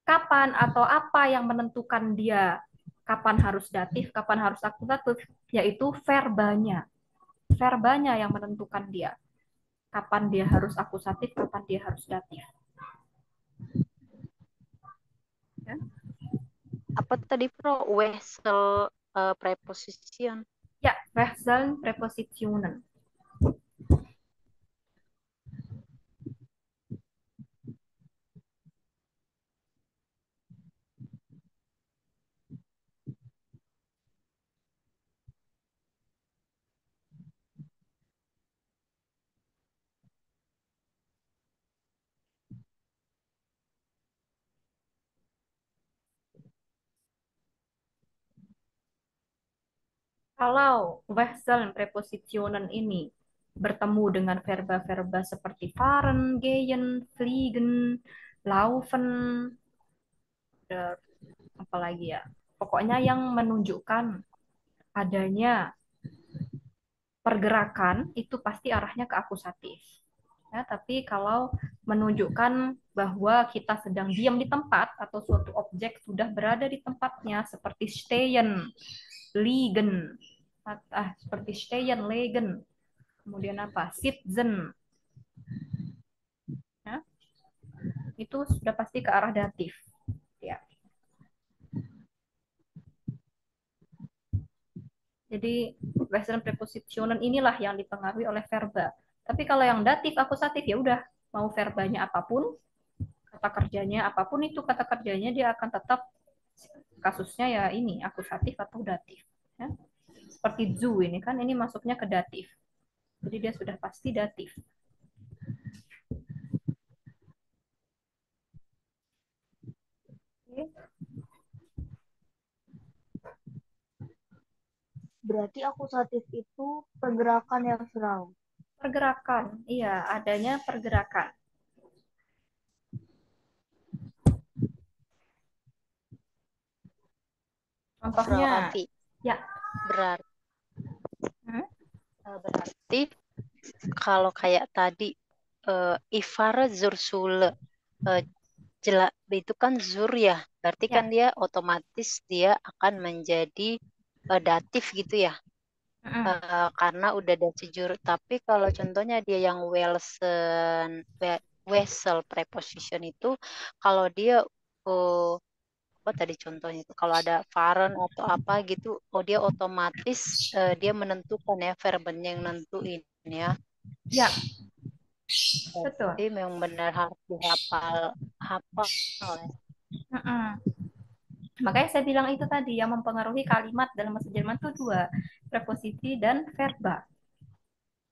[SPEAKER 1] Kapan atau apa yang menentukan dia kapan harus datif, kapan harus akusatif, yaitu verbanya. Verbanya yang menentukan dia. Kapan dia harus akusatif, kapan dia harus datif. Ya.
[SPEAKER 2] Apa tadi Pro? Wechsel preposition.
[SPEAKER 1] Ya, Wechseln Präpositionen. Kalau Wechseln Präpositionen ini bertemu dengan verba-verba seperti fahren, gehen, fliegen, laufen, apalagi ya. Pokoknya yang menunjukkan adanya pergerakan itu pasti arahnya ke akusatif. Ya, tapi kalau menunjukkan bahwa kita sedang diam di tempat atau suatu objek sudah berada di tempatnya seperti stehen, liegen, seperti stehen, liegen, kemudian apa? Sitzen. Ya, itu sudah pasti ke arah datif. Ya. Jadi Western prepositionen inilah yang dipengaruhi oleh verba. Tapi kalau yang datif akusatif ya udah mau verbanya apapun, kata kerjanya, apapun itu kata kerjanya, dia akan tetap kasusnya ya ini akusatif atau datif. Ya. Seperti zu ini kan, ini masuknya ke datif. Jadi dia sudah pasti datif. Oke.
[SPEAKER 3] Berarti akusatif itu pergerakan ya, Frau.
[SPEAKER 1] Pergerakan, iya, adanya pergerakan. Contohnya,
[SPEAKER 2] Berarti
[SPEAKER 1] ya,
[SPEAKER 2] berarti
[SPEAKER 1] hmm?
[SPEAKER 2] berarti kalau kayak tadi Ifara Zursule jelak itu kan zur ya. Berarti
[SPEAKER 1] Ya.
[SPEAKER 2] kan dia otomatis dia akan menjadi datif gitu ya. Karena udah ada sejur. Tapi kalau contohnya dia yang Wesel preposition itu, kalau dia apa tadi contohnya itu, kalau ada foreign atau apa gitu, dia otomatis dia menentukan ya, verbennya yang nentuin ya.
[SPEAKER 1] Ya, betul.
[SPEAKER 2] Jadi memang benar harus dihafal hafal ya.
[SPEAKER 1] Makanya saya bilang itu tadi yang mempengaruhi kalimat dalam bahasa Jerman itu dua, preposisi dan verba.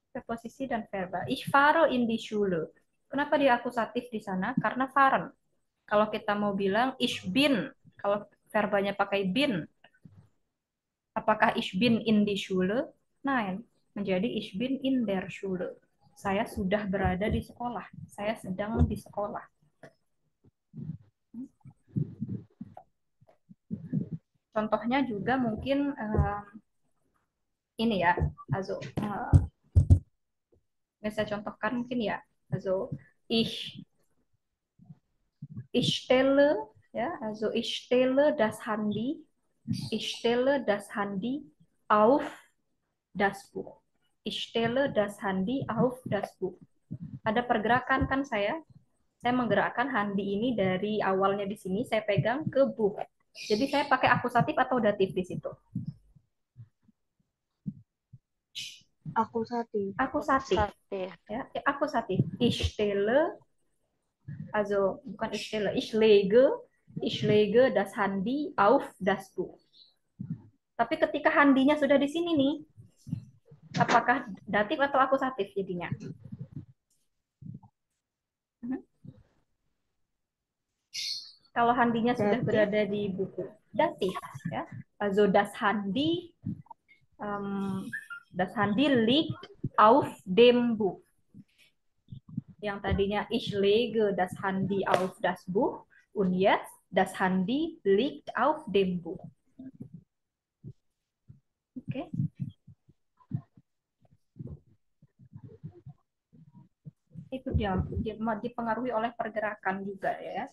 [SPEAKER 1] Preposisi dan verba. Ich fahre in die Schule. Kenapa dia akusatif di sana? Karena fahren. Kalau kita mau bilang ich bin, kalau verbanya pakai bin, apakah ich bin in die Schule? Nein, menjadi ich bin in der Schule. Saya sudah berada di sekolah. Saya sedang di sekolah. Contohnya juga mungkin ini ya, also saya contohkan mungkin ya, also ich stelle ya, also ich stelle das Handy auf das Buch. Ich stelle das Handy auf das Buch. Ada pergerakan kan saya menggerakkan handi ini dari awalnya di sini saya pegang ke buku. Jadi saya pakai akusatif atau datif di situ?
[SPEAKER 3] Akusatif.
[SPEAKER 1] Akusatif. Ya, akusatif. Ich stelle, also bukan ich lege das Handy auf das Buch. Tapi ketika handinya sudah di sini nih, apakah datif atau akusatif jadinya? Kalau handinya sudah berada di buku, datif ya. Also das Handy liegt auf dem Buch. Yang tadinya ich lege das Handy auf das Buch und jetzt das Handy liegt auf dem Buch. Oke. Itu dia dipengaruhi oleh pergerakan juga ya.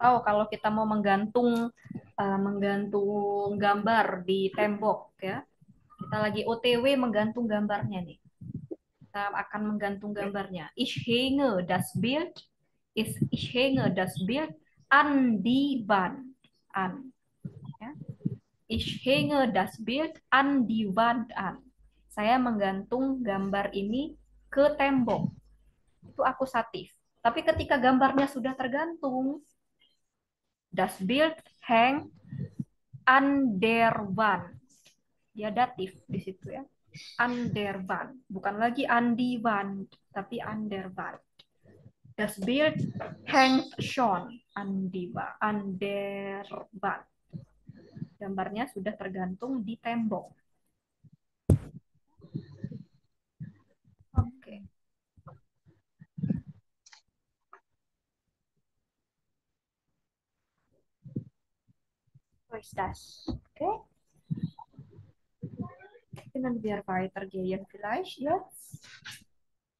[SPEAKER 1] Atau kalau kita mau menggantung gambar di tembok ya, kita lagi OTW menggantung gambarnya nih, kita akan menggantung gambarnya. Ich hänge das Bild an die Wand an. Ya. Ich hänge das Bild an die Wand an. Saya menggantung gambar ini ke tembok. Itu akusatif. Tapi ketika gambarnya sudah tergantung, das Bild hängt an der Wand. Dia datif di situ ya. An der Wand. Bukan lagi an die Wand, tapi an der Wand. Das Bild hängt schon an der Wand. Gambarnya sudah tergantung di tembok. Oke. So ist das. Okay. Können wir weitergehen vielleicht jetzt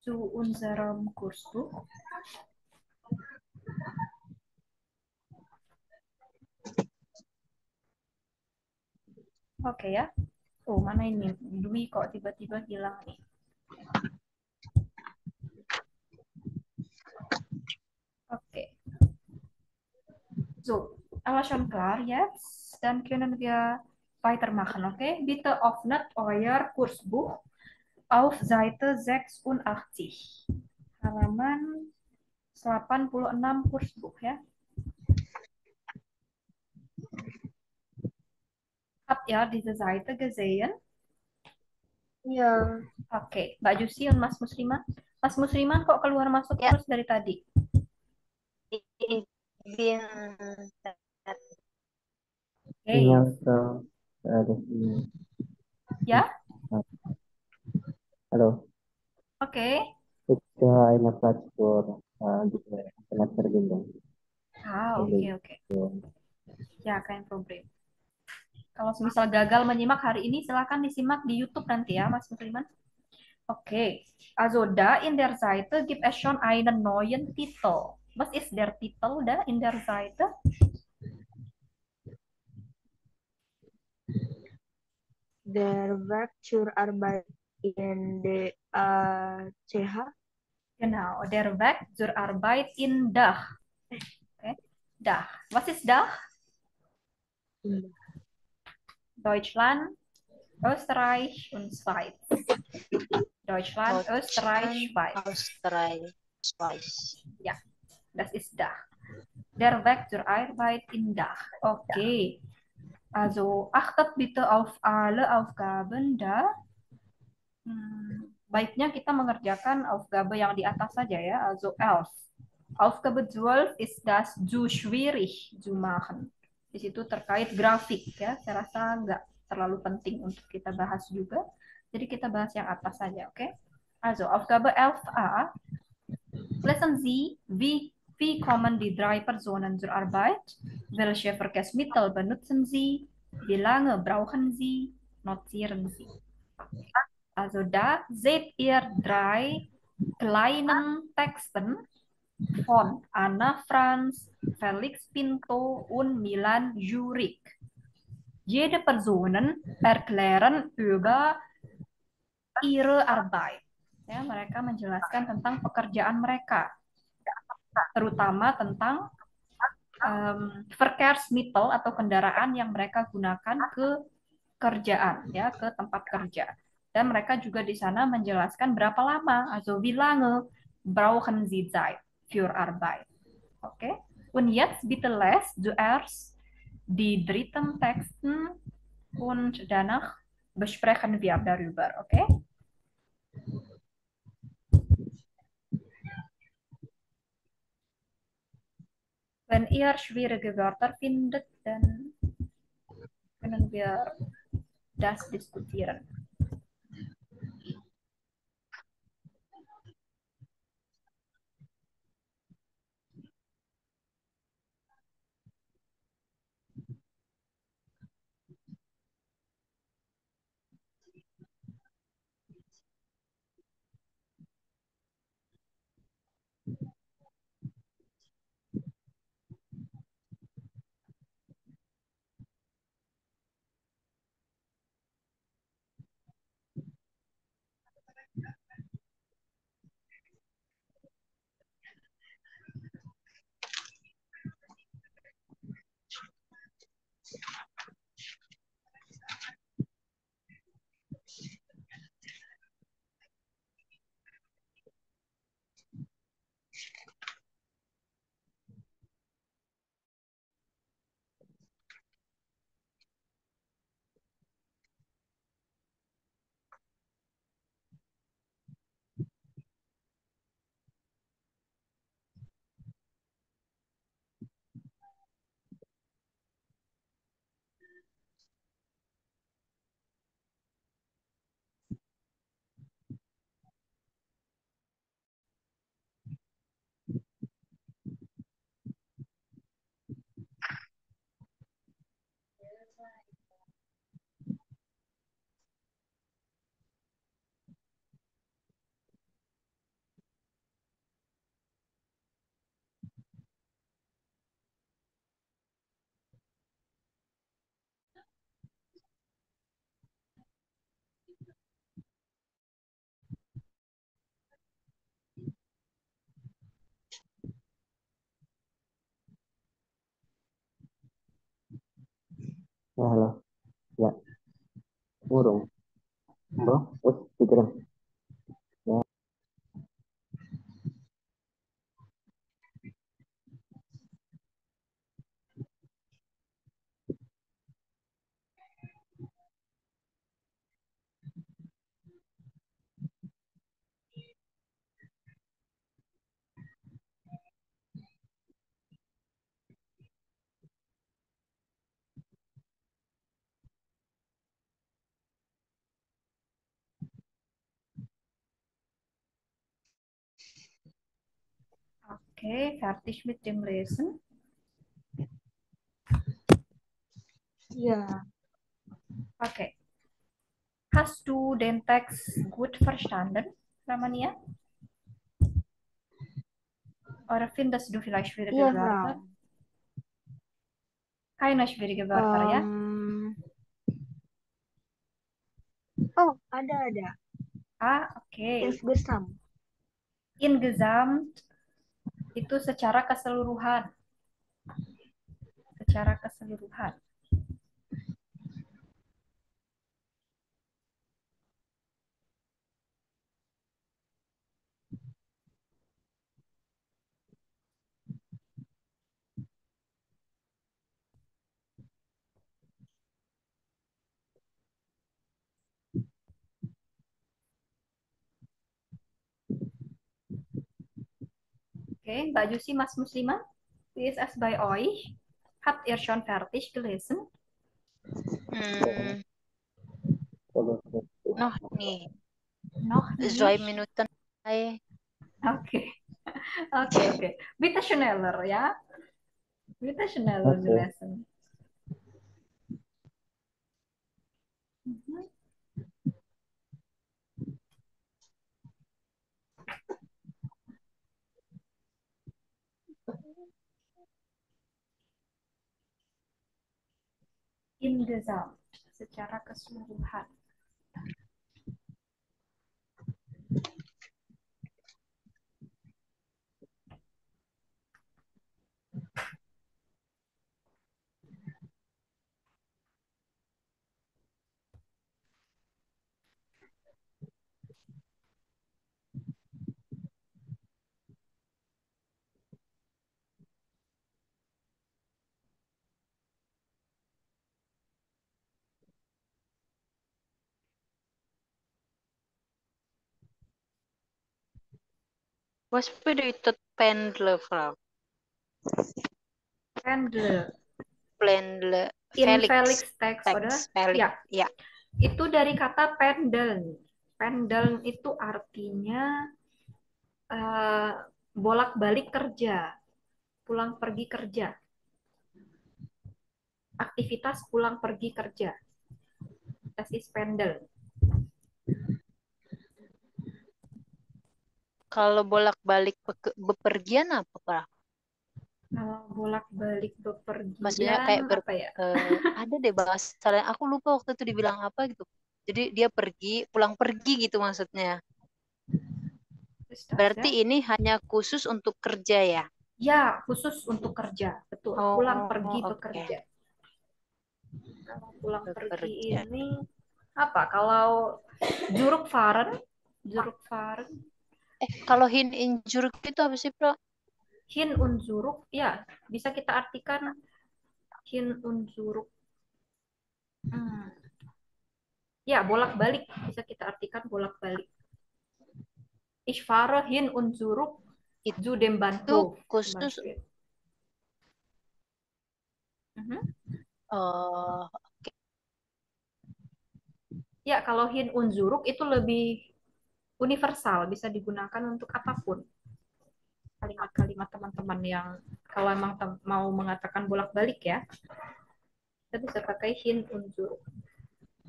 [SPEAKER 1] zu unserem Kursbuch. Oke ya. Oh, mana ini? Dwi kok tiba-tiba hilang nih. So, aber schon klar jetzt? Dann können wir weitermachen, okay? Bitte öffnet euer Kursbuch auf Seite 86. Halaman 86 Kursbuch ya. Habt ihr diese Seite gesehen?
[SPEAKER 3] Iya.
[SPEAKER 1] Oke, Mbak Jusi dan Mas Musliman. Mas Musliman kok keluar masuk
[SPEAKER 2] Ya.
[SPEAKER 1] terus dari tadi?
[SPEAKER 2] Izin.
[SPEAKER 1] Oke,
[SPEAKER 5] Sinyal ada sinyal.
[SPEAKER 1] ya?
[SPEAKER 5] Halo,
[SPEAKER 1] Oke.
[SPEAKER 5] itu eine Platz für Internetverbindung.
[SPEAKER 1] Oke. Ya, kein Problem. Kalau misal gagal menyimak hari ini, silakan disimak di YouTube nanti ya, Mas Musliman. Oke. Also da in der Seite gibt es schon einen neuen Titel. Was ist der Titel da in der Seite?
[SPEAKER 3] Der Werk zur Arbeit in der CH.
[SPEAKER 1] Genau, der Weg zur Arbeit in Dach. Okay. Dach. Was ist Dach? Deutschland, Österreich und Schweiz. Deutschland, Österreich, Schweiz.
[SPEAKER 2] Australia, Schweiz.
[SPEAKER 1] Ja, das ist Dach. Der Weg zur Arbeit in Dach. Okay. Also achtet bitte auf alle Aufgaben da. Baiknya kita mengerjakan Aufgabe yang di atas saja ya. Also 11. Aufgabe 12 ist das zu schwierig zu machen. Di situ terkait grafik ya. Saya rasa nggak terlalu penting untuk kita bahas juga. Jadi kita bahas yang atas saja, oke? Also Aufgabe 11a. Lesen Sie, wie kommen die drei Personen zur Arbeit? Welche Verkehrsmittel benutzen Sie? Wie lange brauchen Sie? Notieren Sie. Also da seht ihr drei kleinen Texten von Anna Franz, Felix Pinto, und Milan Jurik. Jede Personen erklären über ihre Arbeit. Ya, mereka menjelaskan tentang pekerjaan mereka, terutama tentang Verkehrsmittel atau kendaraan yang mereka gunakan ke kerjaan, ya, ke tempat kerja. Dan mereka juga di sana menjelaskan berapa lama, also wie lange brauchen Sie Zeit für Arbeit. Okay? Und jetzt bitte lest zuerst die dritten Texten und danach besprechen wir darüber, okay? Wenn ihr schwierige Wörter findet, dann können wir das diskutieren.
[SPEAKER 5] Ya, halo. Ya, burung. Bro, terus pikiran. Ya,
[SPEAKER 1] Okay, fertig mit dem Lesen.
[SPEAKER 3] Ja,
[SPEAKER 1] Okay. Hast du den Text gut verstanden, Ramania? Oder findest du vielleicht schwierige
[SPEAKER 3] iya,
[SPEAKER 1] Wörter?
[SPEAKER 3] Frau.
[SPEAKER 1] Keine schwierige Wörter, ya?
[SPEAKER 3] Oh, ada.
[SPEAKER 1] Oke.
[SPEAKER 3] Insgesamt.
[SPEAKER 1] Insgesamt itu secara keseluruhan. Secara keseluruhan. Oke, Mbak Jusi, Mas Musliman, wie ist es bei euch? Habt ihr schon fertig gelesen?
[SPEAKER 5] terus.
[SPEAKER 2] Noch nih,
[SPEAKER 1] Noch nicht?
[SPEAKER 2] 2 Minuten.
[SPEAKER 1] Oke. Oke. Bitte schneller, ya. Bitte schneller
[SPEAKER 5] Oke.
[SPEAKER 1] lesen. Mhm. Insgesamt, secara keseluruhan.
[SPEAKER 2] Was bedeutet Pendle, Frau?
[SPEAKER 1] Pendel.
[SPEAKER 2] Pendle.
[SPEAKER 1] In
[SPEAKER 2] Felix.
[SPEAKER 1] Felix text, oder?
[SPEAKER 2] Felix.
[SPEAKER 1] Ya,
[SPEAKER 2] Ya.
[SPEAKER 1] itu dari kata pendeln. Pendeln itu artinya bolak-balik kerja, pulang pergi kerja. Aktivitas pulang pergi kerja. Das ist pendeln.
[SPEAKER 2] Kalau bolak-balik bepergian apa, Pak?
[SPEAKER 1] Kalau bolak-balik
[SPEAKER 2] Maksudnya kayak
[SPEAKER 1] bepergian, apa ya?
[SPEAKER 2] ada deh bahasa, aku lupa waktu itu dibilang apa gitu. Jadi dia pergi, pulang pergi gitu maksudnya.
[SPEAKER 1] Terus das, ya?
[SPEAKER 2] Berarti ini hanya khusus untuk kerja ya?
[SPEAKER 1] Ya, khusus untuk kerja. Betul, pulang pergi
[SPEAKER 2] oke.
[SPEAKER 1] bekerja. Kalau pulang pergi
[SPEAKER 2] Bekerja.
[SPEAKER 1] ini apa? Kalau juruk faren,
[SPEAKER 2] Kalau hin injuruk itu apa sih, Bro?
[SPEAKER 1] hin unzuruk, ya bisa kita artikan hin unzuruk. Ya, bolak-balik bisa kita artikan bolak-balik. Ich fahre hin und zurück zu dem
[SPEAKER 2] Itu
[SPEAKER 1] Bahnhof. zum
[SPEAKER 2] khusus
[SPEAKER 1] Beispiel. Mhm.
[SPEAKER 2] oke.
[SPEAKER 1] Ya, kalau hin und zurück itu lebih universal, bisa digunakan untuk apapun. Kalimat-kalimat teman-teman yang kalau emang mau mengatakan bolak-balik ya, kita bisa pakai hin und zurück.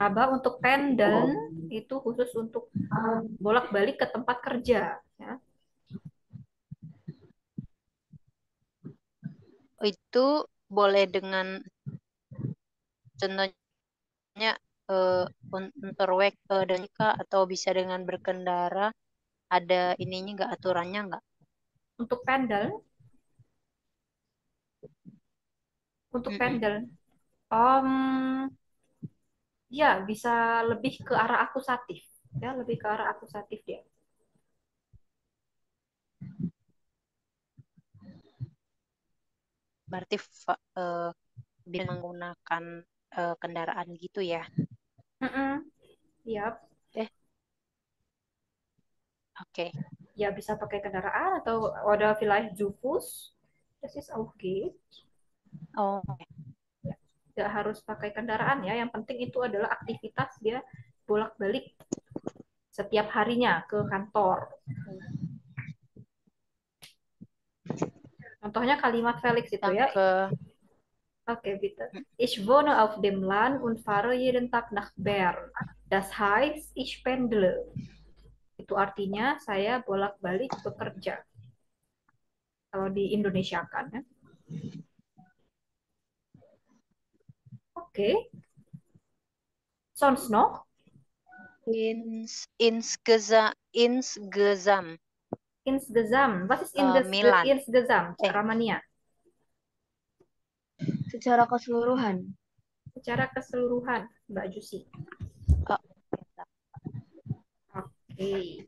[SPEAKER 1] Aba untuk pendeln itu khusus untuk bolak-balik ke tempat kerja. Ya.
[SPEAKER 2] Itu boleh dengan contohnya unterweg dan atau bisa dengan berkendara, ada ininya nggak, aturannya nggak?
[SPEAKER 1] Untuk pendel, Ya, bisa lebih ke arah akusatif. Ya, lebih ke arah akusatif dia.
[SPEAKER 2] Berarti bisa menggunakan kendaraan gitu ya.
[SPEAKER 1] Yap.
[SPEAKER 2] Oke.
[SPEAKER 1] Ya, bisa pakai kendaraan atau oder vielleicht zu Fuß. Das ist auch geht.
[SPEAKER 2] Oh,
[SPEAKER 1] Ya, nggak harus pakai kendaraan ya. Yang penting itu adalah aktivitas dia bolak-balik setiap harinya ke kantor. Contohnya kalimat Felix itu
[SPEAKER 2] yang
[SPEAKER 1] ya.
[SPEAKER 2] ke
[SPEAKER 1] Oke, bitte. Ich wohne auf dem Land und fahre jeden Tag nach Bern. Das heißt, ich pendle. Itu artinya saya bolak-balik bekerja. Kalau di Indonesia kan ya. Oke. Sonst noch?
[SPEAKER 2] insgesamt
[SPEAKER 1] Insgesamt. Was ist
[SPEAKER 2] Milan.
[SPEAKER 1] insgesamt? Ramania.
[SPEAKER 3] Secara keseluruhan.
[SPEAKER 1] Secara keseluruhan, Mbak Jusi.
[SPEAKER 2] Oh,
[SPEAKER 1] Oke.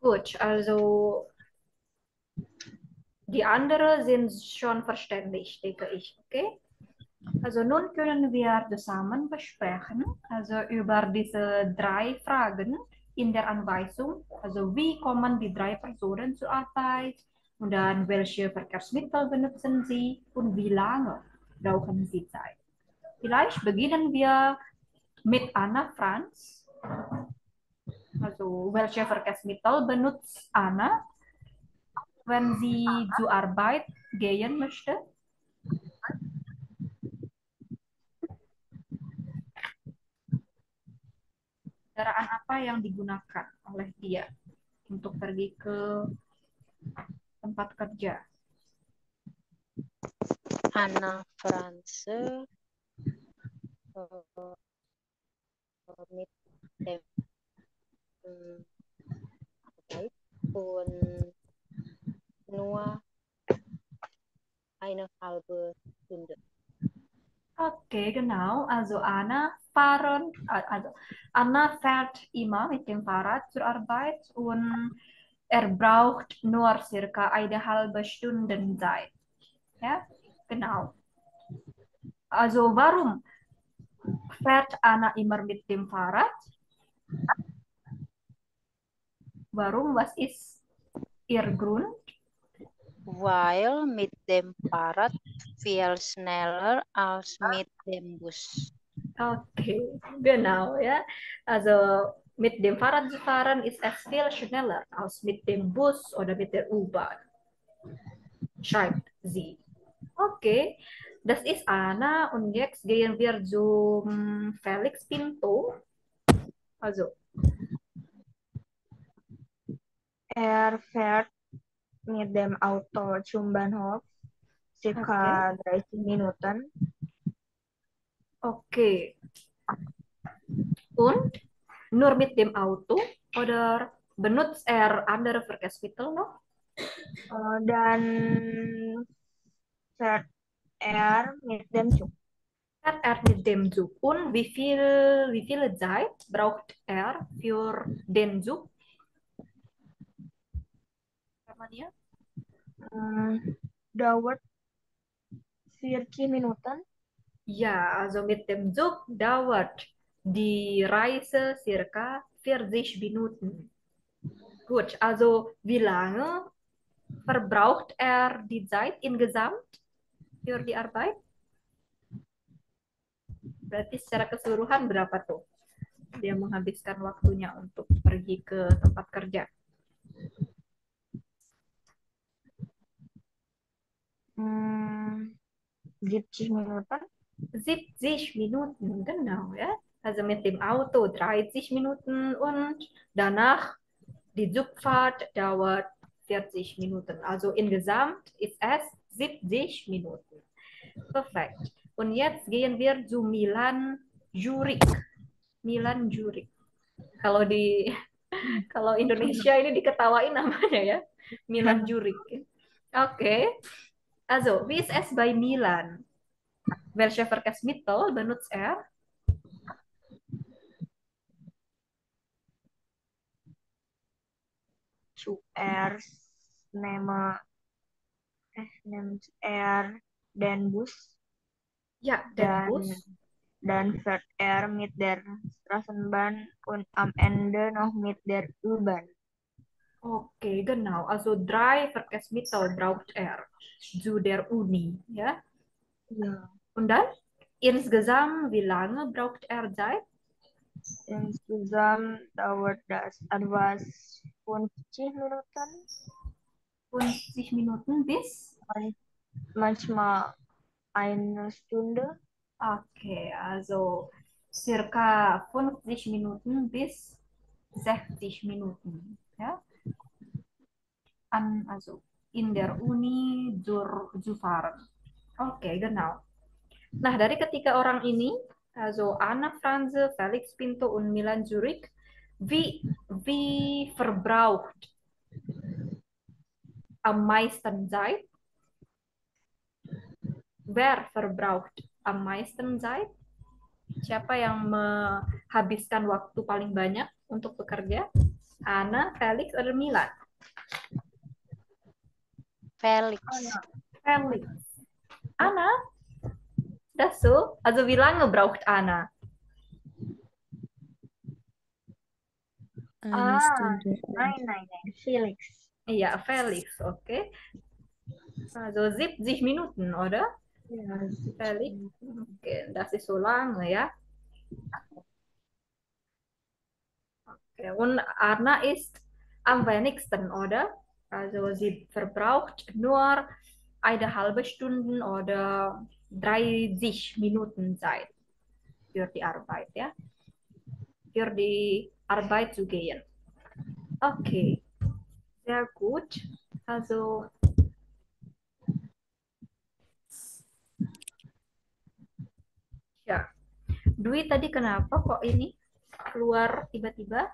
[SPEAKER 1] Gut, also die anderen sind schon verständlich, denke ich. Okay? Also nun können wir zusammen besprechen, also über diese 3 Fragen in der Anweisung. Also wie kommen die 3 Personen zur Arbeit und dann welche Verkehrsmittel benutzen sie und wie lange brauchen sie Zeit. Vielleicht beginnen wir mit Anna Franz. Also welche Verkehrsmittel benutzt Anna, wenn sie zur Arbeit gehen möchte? Kendaraan apa yang digunakan oleh dia untuk pergi ke tempat kerja?
[SPEAKER 2] Anna France mit dem Arbeit und nur eine halbe Stunde.
[SPEAKER 1] Okay, genau. Also Anna fährt immer mit dem Fahrrad zur Arbeit und braucht nur circa eine halbe Stunde Zeit. Ja, genau. Also warum fährt Anna immer mit dem Fahrrad? Warum? Was ist ihr Grund?
[SPEAKER 2] Weil mit dem Fahrrad viel schneller als mit dem Bus.
[SPEAKER 1] Okay, genau, ja. Also mit dem Fahrrad zu fahren ist es viel schneller als mit dem Bus oder mit der U-Bahn, schreibt sie. Okay, das ist Anna und jetzt gehen wir zum Felix Pinto. Also,
[SPEAKER 3] Fährt mit dem Auto zum Bahnhof circa 30 Minuten.
[SPEAKER 1] okay. Und nur mit dem Auto oder benutzt andere Verkehrsmittel noch?
[SPEAKER 3] Dan fährt mit dem Zug.
[SPEAKER 1] Fährt mit dem Zug. Und wie viele Zeit braucht für den Zug? Namanya?
[SPEAKER 3] Dauert 40 Minuten.
[SPEAKER 1] Ja, also mit dem Zug dauert die Reise circa 40 Minuten. Gut, also wie lange verbraucht die Zeit insgesamt für die Arbeit? Berarti secara keseluruhan berapa tuh dia menghabiskan waktunya untuk pergi ke tempat kerja?
[SPEAKER 3] 70 Minuten.
[SPEAKER 1] 70 Minuten, genau, ja. Also mit dem Auto 30 Minuten und danach die Zugfahrt dauert 40 Minuten. Also insgesamt ist es 70 Minuten. Perfekt. Und jetzt gehen wir zu Milan Jurik. Milan Jurik. Kalau di Kalau Indonesia ini diketawain namanya ya. Milan Zurich. Oke. Also, wie ist es bei Milan? Welche Verkehrsmittel benutzt er?
[SPEAKER 3] Zuerst nehme nimmt den Bus
[SPEAKER 1] Ja, den
[SPEAKER 3] dan
[SPEAKER 1] Bus.
[SPEAKER 3] dann fährt mit der Straßenbahn und am Ende noch mit der U-Bahn.
[SPEAKER 1] Okay, genau. Also 3 Verkehrsmittel braucht er zu der Uni, ja?
[SPEAKER 3] Ja.
[SPEAKER 1] Und dann insgesamt, wie lange braucht er Zeit?
[SPEAKER 3] Insgesamt dauert das etwas 50 Minuten,
[SPEAKER 1] 50 Minuten bis?
[SPEAKER 3] manchmal eine Stunde.
[SPEAKER 1] Okay, also circa 50 Minuten bis 60 Minuten, ja? Also in der Uni zu fahren. Okay, genau. Nah, dari ketiga orang ini, also Anna Franze, Felix Pinto, und Milan Zurich, wie verbraucht am meisten Zeit? Wer verbraucht am meisten Zeit? Siapa yang menghabiskan waktu paling banyak untuk bekerja? Anna, Felix, atau Milan?
[SPEAKER 2] Felix.
[SPEAKER 1] Felix. Anna? Das so? Also wie lange braucht Anna?
[SPEAKER 4] Eine Stunde.
[SPEAKER 3] Nein, Felix.
[SPEAKER 1] Iya, Felix, okay. Also 70 Minuten, oder?
[SPEAKER 3] Ja,
[SPEAKER 1] Felix. Okay, das ist so lange, ja. Okay, und Anna ist am wenigsten, oder? Also sie verbraucht nur eine halbe Stunde oder 30 Minuten Zeit für die Arbeit, ja. Für die Arbeit zu gehen. Okay, sehr gut. Also ya, Dwi tadi kenapa kok ini keluar tiba-tiba?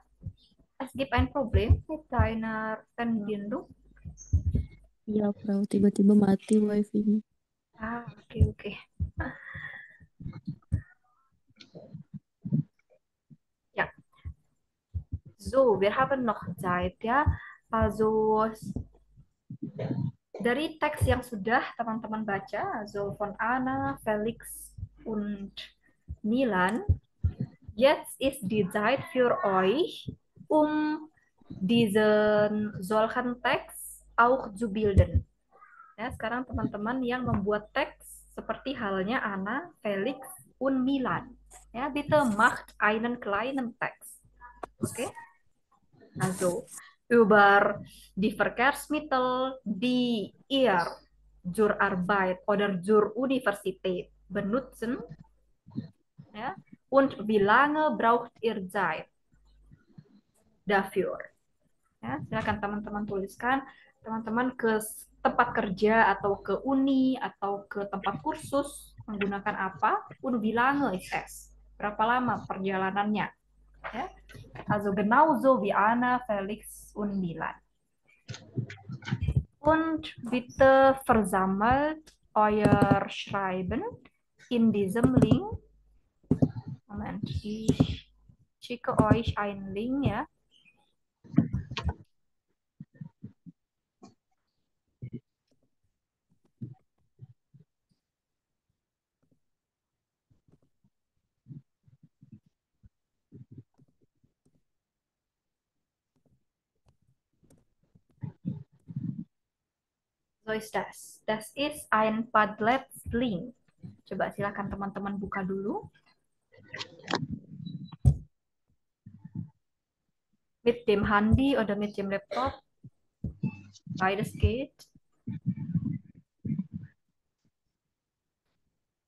[SPEAKER 1] Es gibt ein Problem mit deiner Verbindung.
[SPEAKER 4] Iya, Frau. Tiba-tiba mati wifi-nya.
[SPEAKER 1] Okay. Ja. So, wir haben noch Zeit, ya. Also, dari teks yang sudah teman-teman baca, also von Anna, Felix, und Milan, jetzt ist die Zeit für euch, diesen solchen Text auch zu bilden. Ya, sekarang teman-teman yang membuat teks seperti halnya Anna, Felix, und Milan. Ja, bitte macht einen kleinen Text. Okay? Also, über die Verkehrsmittel, die ihr zur Arbeit oder zur Universität benutzen. Ja? Und wie lange braucht ihr Zeit dafür? Ya, silakan teman-teman tuliskan, teman-teman ke tempat kerja atau ke uni atau ke tempat kursus menggunakan apa? Und wie lange ist es? Berapa lama perjalanannya? Ya. Also genauso wie Anna, Felix, und Milan. Und bitte versammelt euer Schreiben in diesem Link. Moment, ich schicke euch einen Link, ya. So ist das. Das ist ein Padlet-Link. Coba silakan teman-teman buka dulu. Mit dem Handy oder mit dem Laptop. Beides geht.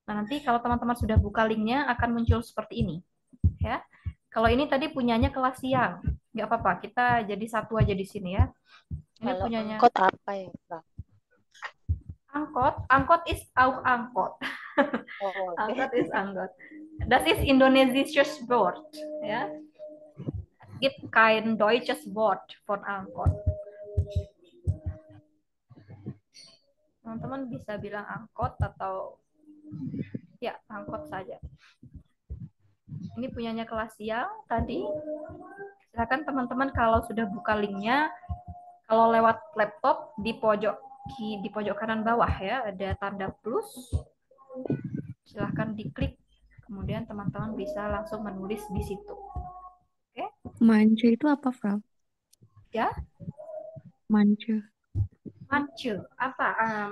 [SPEAKER 1] Nah, nanti kalau teman-teman sudah buka linknya akan muncul seperti ini. Ya. Kalau ini tadi punyanya kelas siang. Nggak apa-apa, kita jadi satu aja di sini ya. Ini
[SPEAKER 2] Kalau
[SPEAKER 1] punyanya
[SPEAKER 2] angkot apa ya, Kak?
[SPEAKER 1] Angkot ist auch Angkot.
[SPEAKER 2] Oh,
[SPEAKER 1] Angkot ist Angkot. Das ist indonesisches Wort. Ja. gibt kein deutsches Wort von angkot. Teman-teman bisa bilang angkot atau ya angkot saja. Ini punyanya kelas siang tadi. Silakan teman-teman kalau sudah buka linknya, kalau lewat laptop di pojok kanan bawah ya ada tanda plus. Silahkan diklik, kemudian teman-teman bisa langsung menulis di situ. Oke?
[SPEAKER 4] Manca itu apa, Frau?
[SPEAKER 1] Ya,
[SPEAKER 4] Manca.
[SPEAKER 1] mance. Apa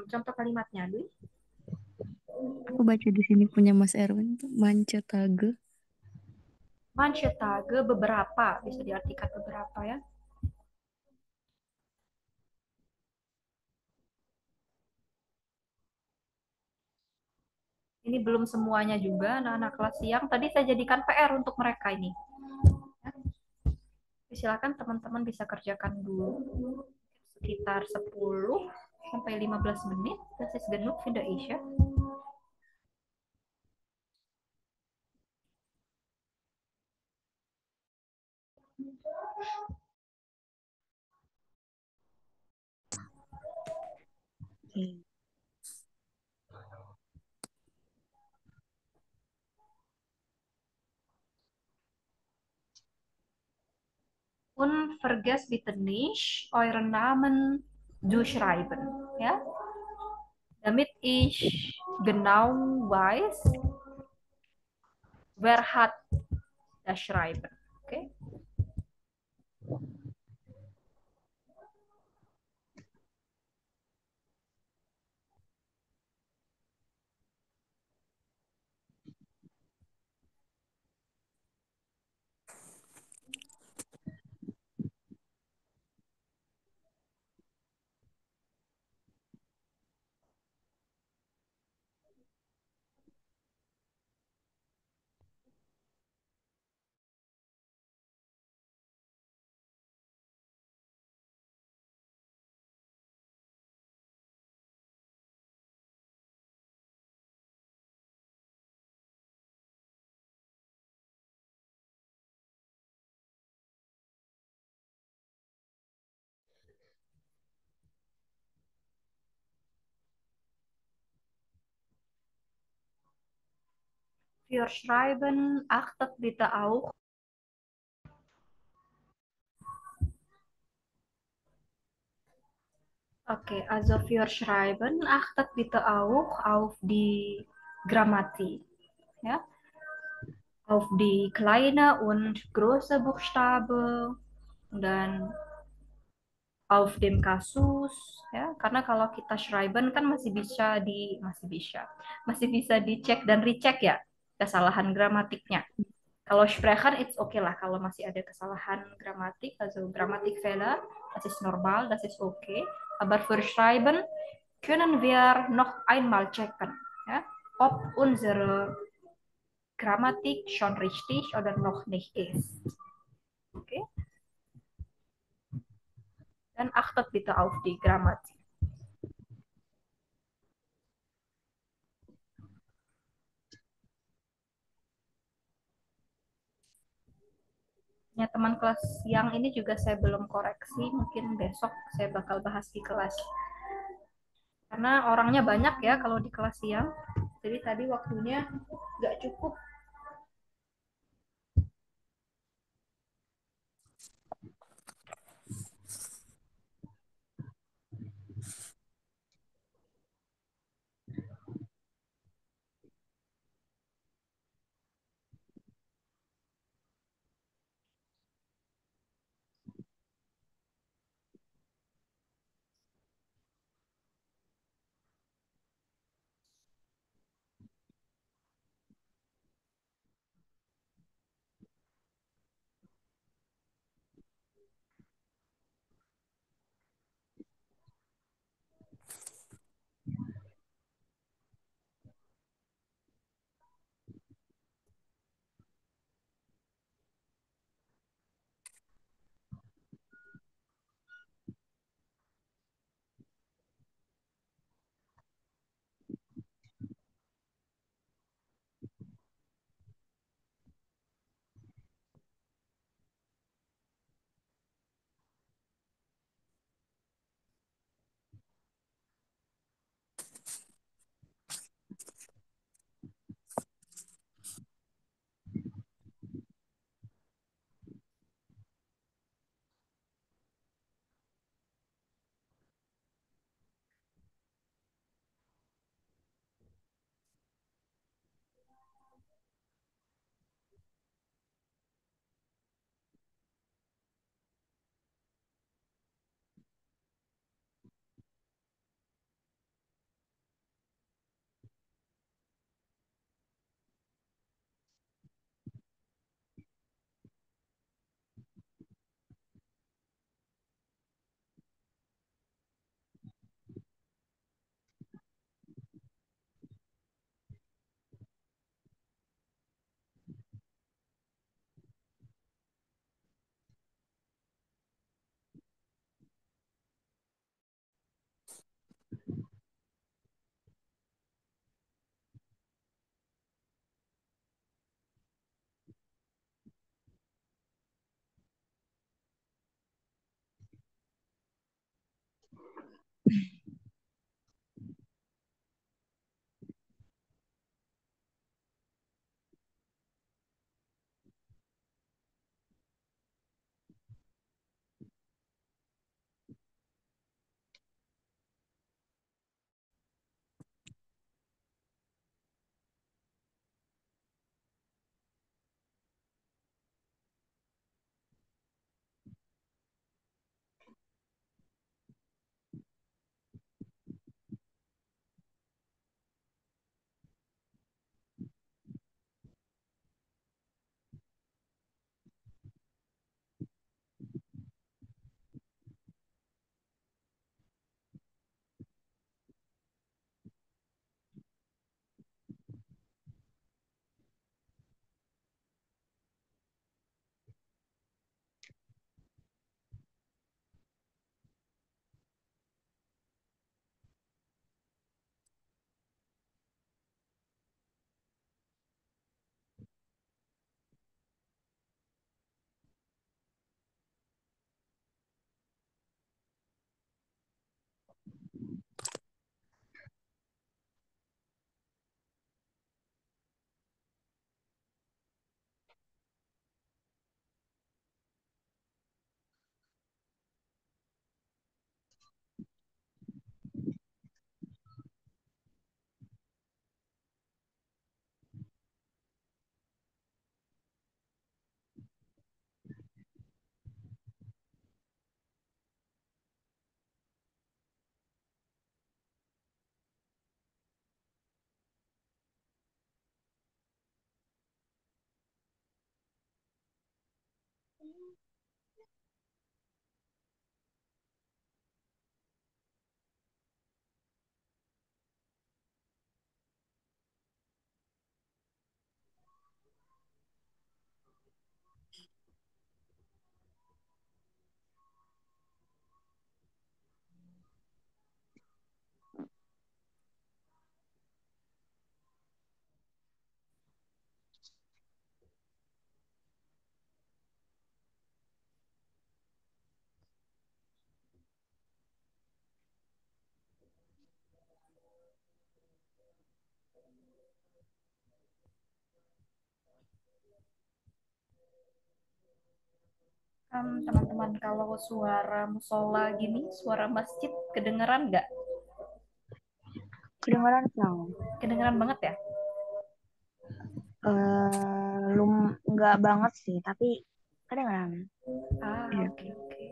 [SPEAKER 1] contoh kalimatnya, Dwi?
[SPEAKER 4] Aku baca di sini punya Mas Erwin tuh manca tage.
[SPEAKER 1] Manche Tage beberapa, bisa diartikan beberapa ya. Ini belum semuanya juga anak-anak kelas siang. Tadi saya jadikan PR untuk mereka ini. Silakan teman-teman bisa kerjakan dulu sekitar 10 sampai 15 menit. Das ist genug für Isya. Und vergesst bitte nicht, euren Namen zu schreiben. Ja? Damit ich genau weiß, wer hat das Schreiben. Okay? Wir schreiben, achtet bitte auch. Okay, also wir schreiben, achtet bitte auch auf die Grammatik. Ja? Auf die kleine und große Buchstabe dan auf dem kasus ya, karena kalau kita schreiben kan masih bisa dicek dan recheck ya kesalahan gramatiknya. Kalau sprechen it's okay lah kalau masih ada kesalahan gramatik, also Grammatikfehler, das ist normal, das ist okay. Aber für schreiben können wir noch einmal checken, ja, ob unsere Grammatik schon richtig oder noch nicht ist. Okay? Dan achtet bitte auf die Grammatik. Ya, teman kelas yang ini juga saya belum koreksi, mungkin besok saya bakal bahas di kelas. Karena orangnya banyak ya kalau di kelas siang, jadi tadi waktunya nggak cukup. Teman-teman, kalau suara musola gini, suara masjid kedengeran nggak?
[SPEAKER 3] Kedengaran Kang.
[SPEAKER 1] Kedengeran banget ya?
[SPEAKER 3] Nggak banget sih, tapi kedengaran. Iya.
[SPEAKER 1] Oke, oke.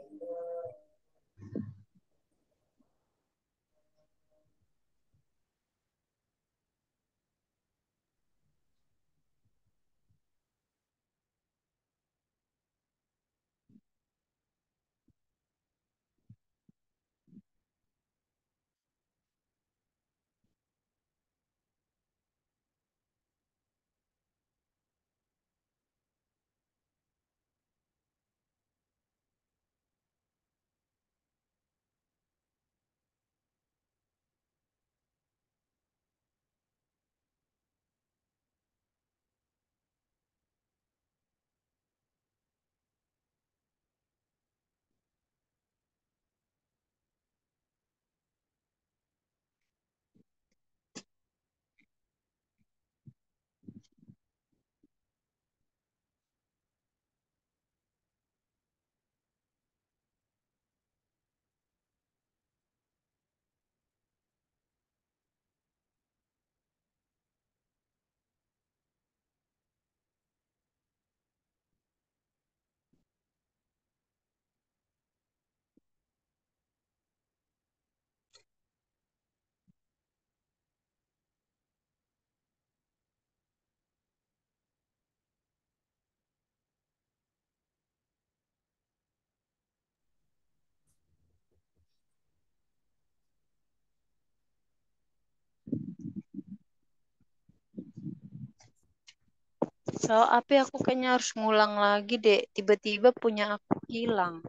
[SPEAKER 2] Kalau apa aku kayaknya harus ngulang lagi deh. Tiba-tiba punya aku hilang.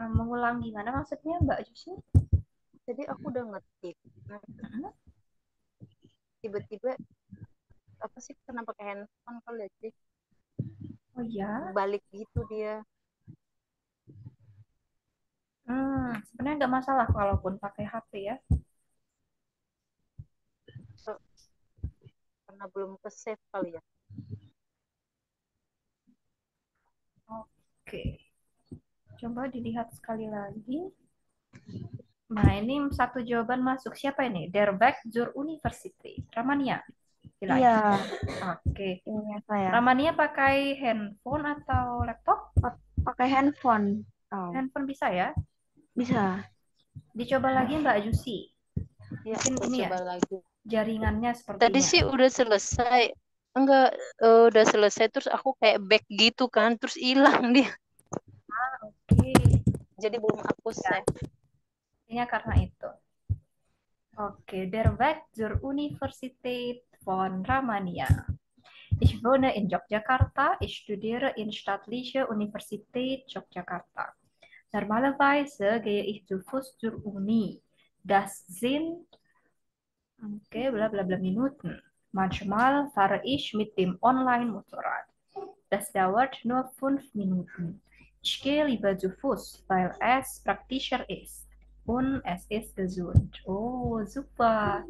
[SPEAKER 1] Mengulang gimana maksudnya, Mbak Jusi?
[SPEAKER 2] Jadi aku udah ngetik. Nah, tiba-tiba apa sih kenapa pakai handphone kali aja
[SPEAKER 1] Oh ya,
[SPEAKER 2] balik gitu dia.
[SPEAKER 1] sebenarnya nggak masalah kalaupun pakai HP ya.
[SPEAKER 2] So, karena belum ke save kali ya.
[SPEAKER 1] Oke, coba dilihat sekali lagi. Nah, ini satu jawaban masuk. Siapa ini? Der Weg zur University. Ramania. Vielleicht.
[SPEAKER 3] Iya,
[SPEAKER 1] Oke.
[SPEAKER 3] ini saya.
[SPEAKER 1] Ramania pakai handphone atau laptop?
[SPEAKER 3] Pakai handphone. Oh,
[SPEAKER 1] Handphone bisa ya?
[SPEAKER 3] bisa.
[SPEAKER 1] Dicoba lagi Mbak Jusi.
[SPEAKER 2] Ya,
[SPEAKER 1] Mungkin
[SPEAKER 2] aku
[SPEAKER 1] ini ya,
[SPEAKER 2] coba lagi.
[SPEAKER 1] jaringannya
[SPEAKER 2] Tadi
[SPEAKER 1] sepertinya.
[SPEAKER 2] sih udah selesai. Enggak, udah selesai terus aku kayak back gitu kan, terus hilang dia.
[SPEAKER 1] Oke.
[SPEAKER 2] Jadi belum aku
[SPEAKER 1] Ya,
[SPEAKER 2] save.
[SPEAKER 1] ini karena itu. Oke, Der Weg zur Universität von Ramania. Ich wohne in Yogyakarta. Ich studiere in Staatliche Universität Yogyakarta. Normalerweise gehe ich zu Fuß zur Uni. Das sind, okay, bla bla bla Minuten. Manchmal fahre ich mit dem Online-Motorrad. Das dauert nur 5 Minuten. Ich gehe lieber zu Fuß, weil es praktischer ist. Und es ist gesund. Oh, super.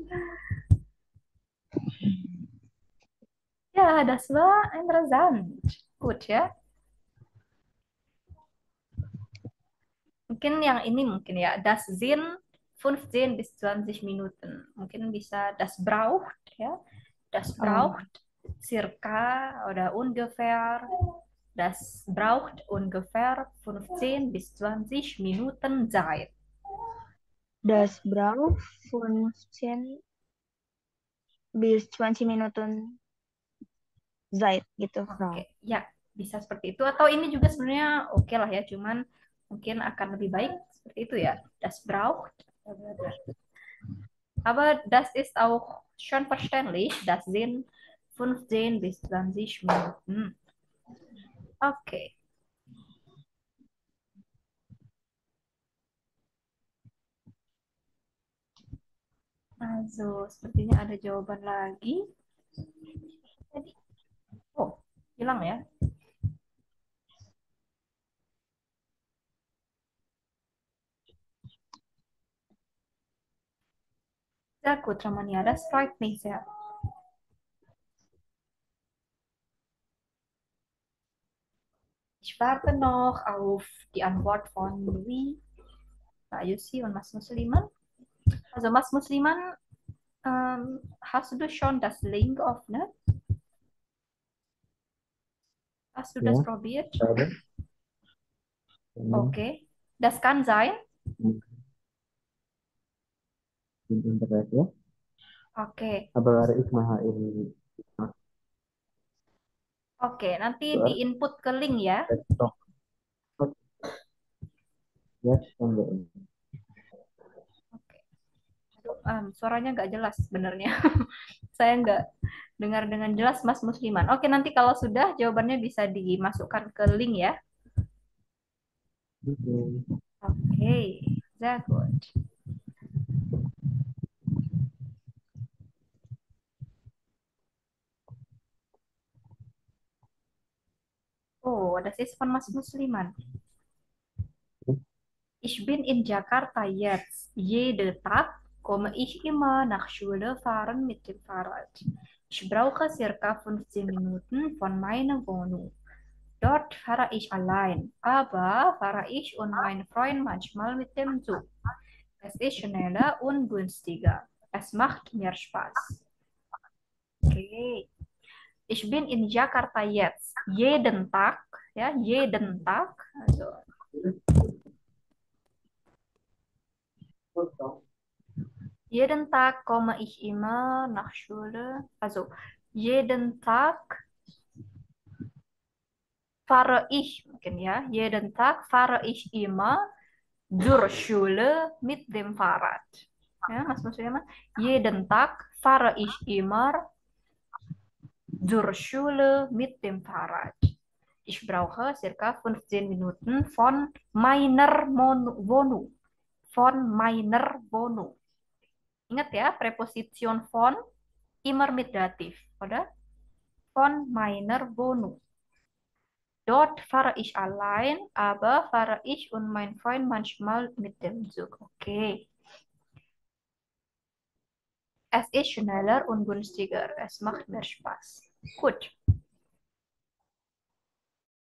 [SPEAKER 1] Ja, das war interessant. Gut ya. Mungkin yang ini mungkin ya. Das sind 15 bis 20 Minuten. Mungkin bisa das braucht ya. Das braucht circa oder ungefähr. Das braucht ungefähr 15 bis 20 Minuten Zeit.
[SPEAKER 3] Das braucht 15 bis 20 Minuten Zeit gitu, Frau.
[SPEAKER 1] Oke, ya bisa seperti itu. Atau ini juga sebenarnya oke lah ya. Cuman mungkin akan lebih baik seperti itu ya. Das braucht. Aber das ist auch schon verständlich. Das sind 15 bis 20 Minuten. Oke. Also, sepertinya ada jawaban lagi. Tadi. Oh, hilang ya. Sehr gut, Ramania. Das freut mich sehr. Ich warte noch auf die Antwort von Louis, Kak Yusi und Mas Musliman. Also Mas Musliman, hast du schon das Link offen? Hast du das
[SPEAKER 5] Ya,
[SPEAKER 1] probiert?
[SPEAKER 5] ada. Ini
[SPEAKER 1] Okay. Das kann sein.
[SPEAKER 5] di internet ya.
[SPEAKER 1] Oke.
[SPEAKER 5] Kabar Ismail ini
[SPEAKER 1] Oke, nanti di input ke link ya.
[SPEAKER 5] desktop. Yes, enggak.
[SPEAKER 1] Oke. Aduh, suaranya nggak jelas sebenarnya. Saya nggak dengar dengan jelas Mas Musliman. Oke, nanti kalau sudah jawabannya bisa dimasukkan ke link ya. Oke, sehr gut. Oh, ada siswa Mas Musliman. Ich bin in Jakarta jetzt. Jeden Tag komme ich immer nach Schule fahren mit dem Fahrrad. Ich brauche circa 15 Minuten von meiner Wohnung. Dort fahre ich allein, aber fahre ich und mein Freund manchmal mit dem Zug. Es ist schneller und günstiger. Es macht mir Spaß. Okay. Ich bin in Jakarta jetzt. Jeden Tag, ja, jeden Tag. Also jeden Tag komme ich immer nach Schule. Also jeden Tag fahre ich, mungkin ya. Jeden Tag fahre ich immer zur Schule mit dem Fahrrad. Ja, Mas Musliman. Jeden Tag fahre ich immer zur Schule mit dem Fahrrad. Ich brauche circa 15 Minuten von meiner Wohnung. Von meiner Wohnung. Ingat ya, preposition von immer mit Dativ, oder? Von meiner Wohnung. Dort fahre ich allein, aber fahre ich und mein Freund manchmal mit dem Zug. Okay. Es ist schneller und günstiger. Es macht mehr Spaß. Gut.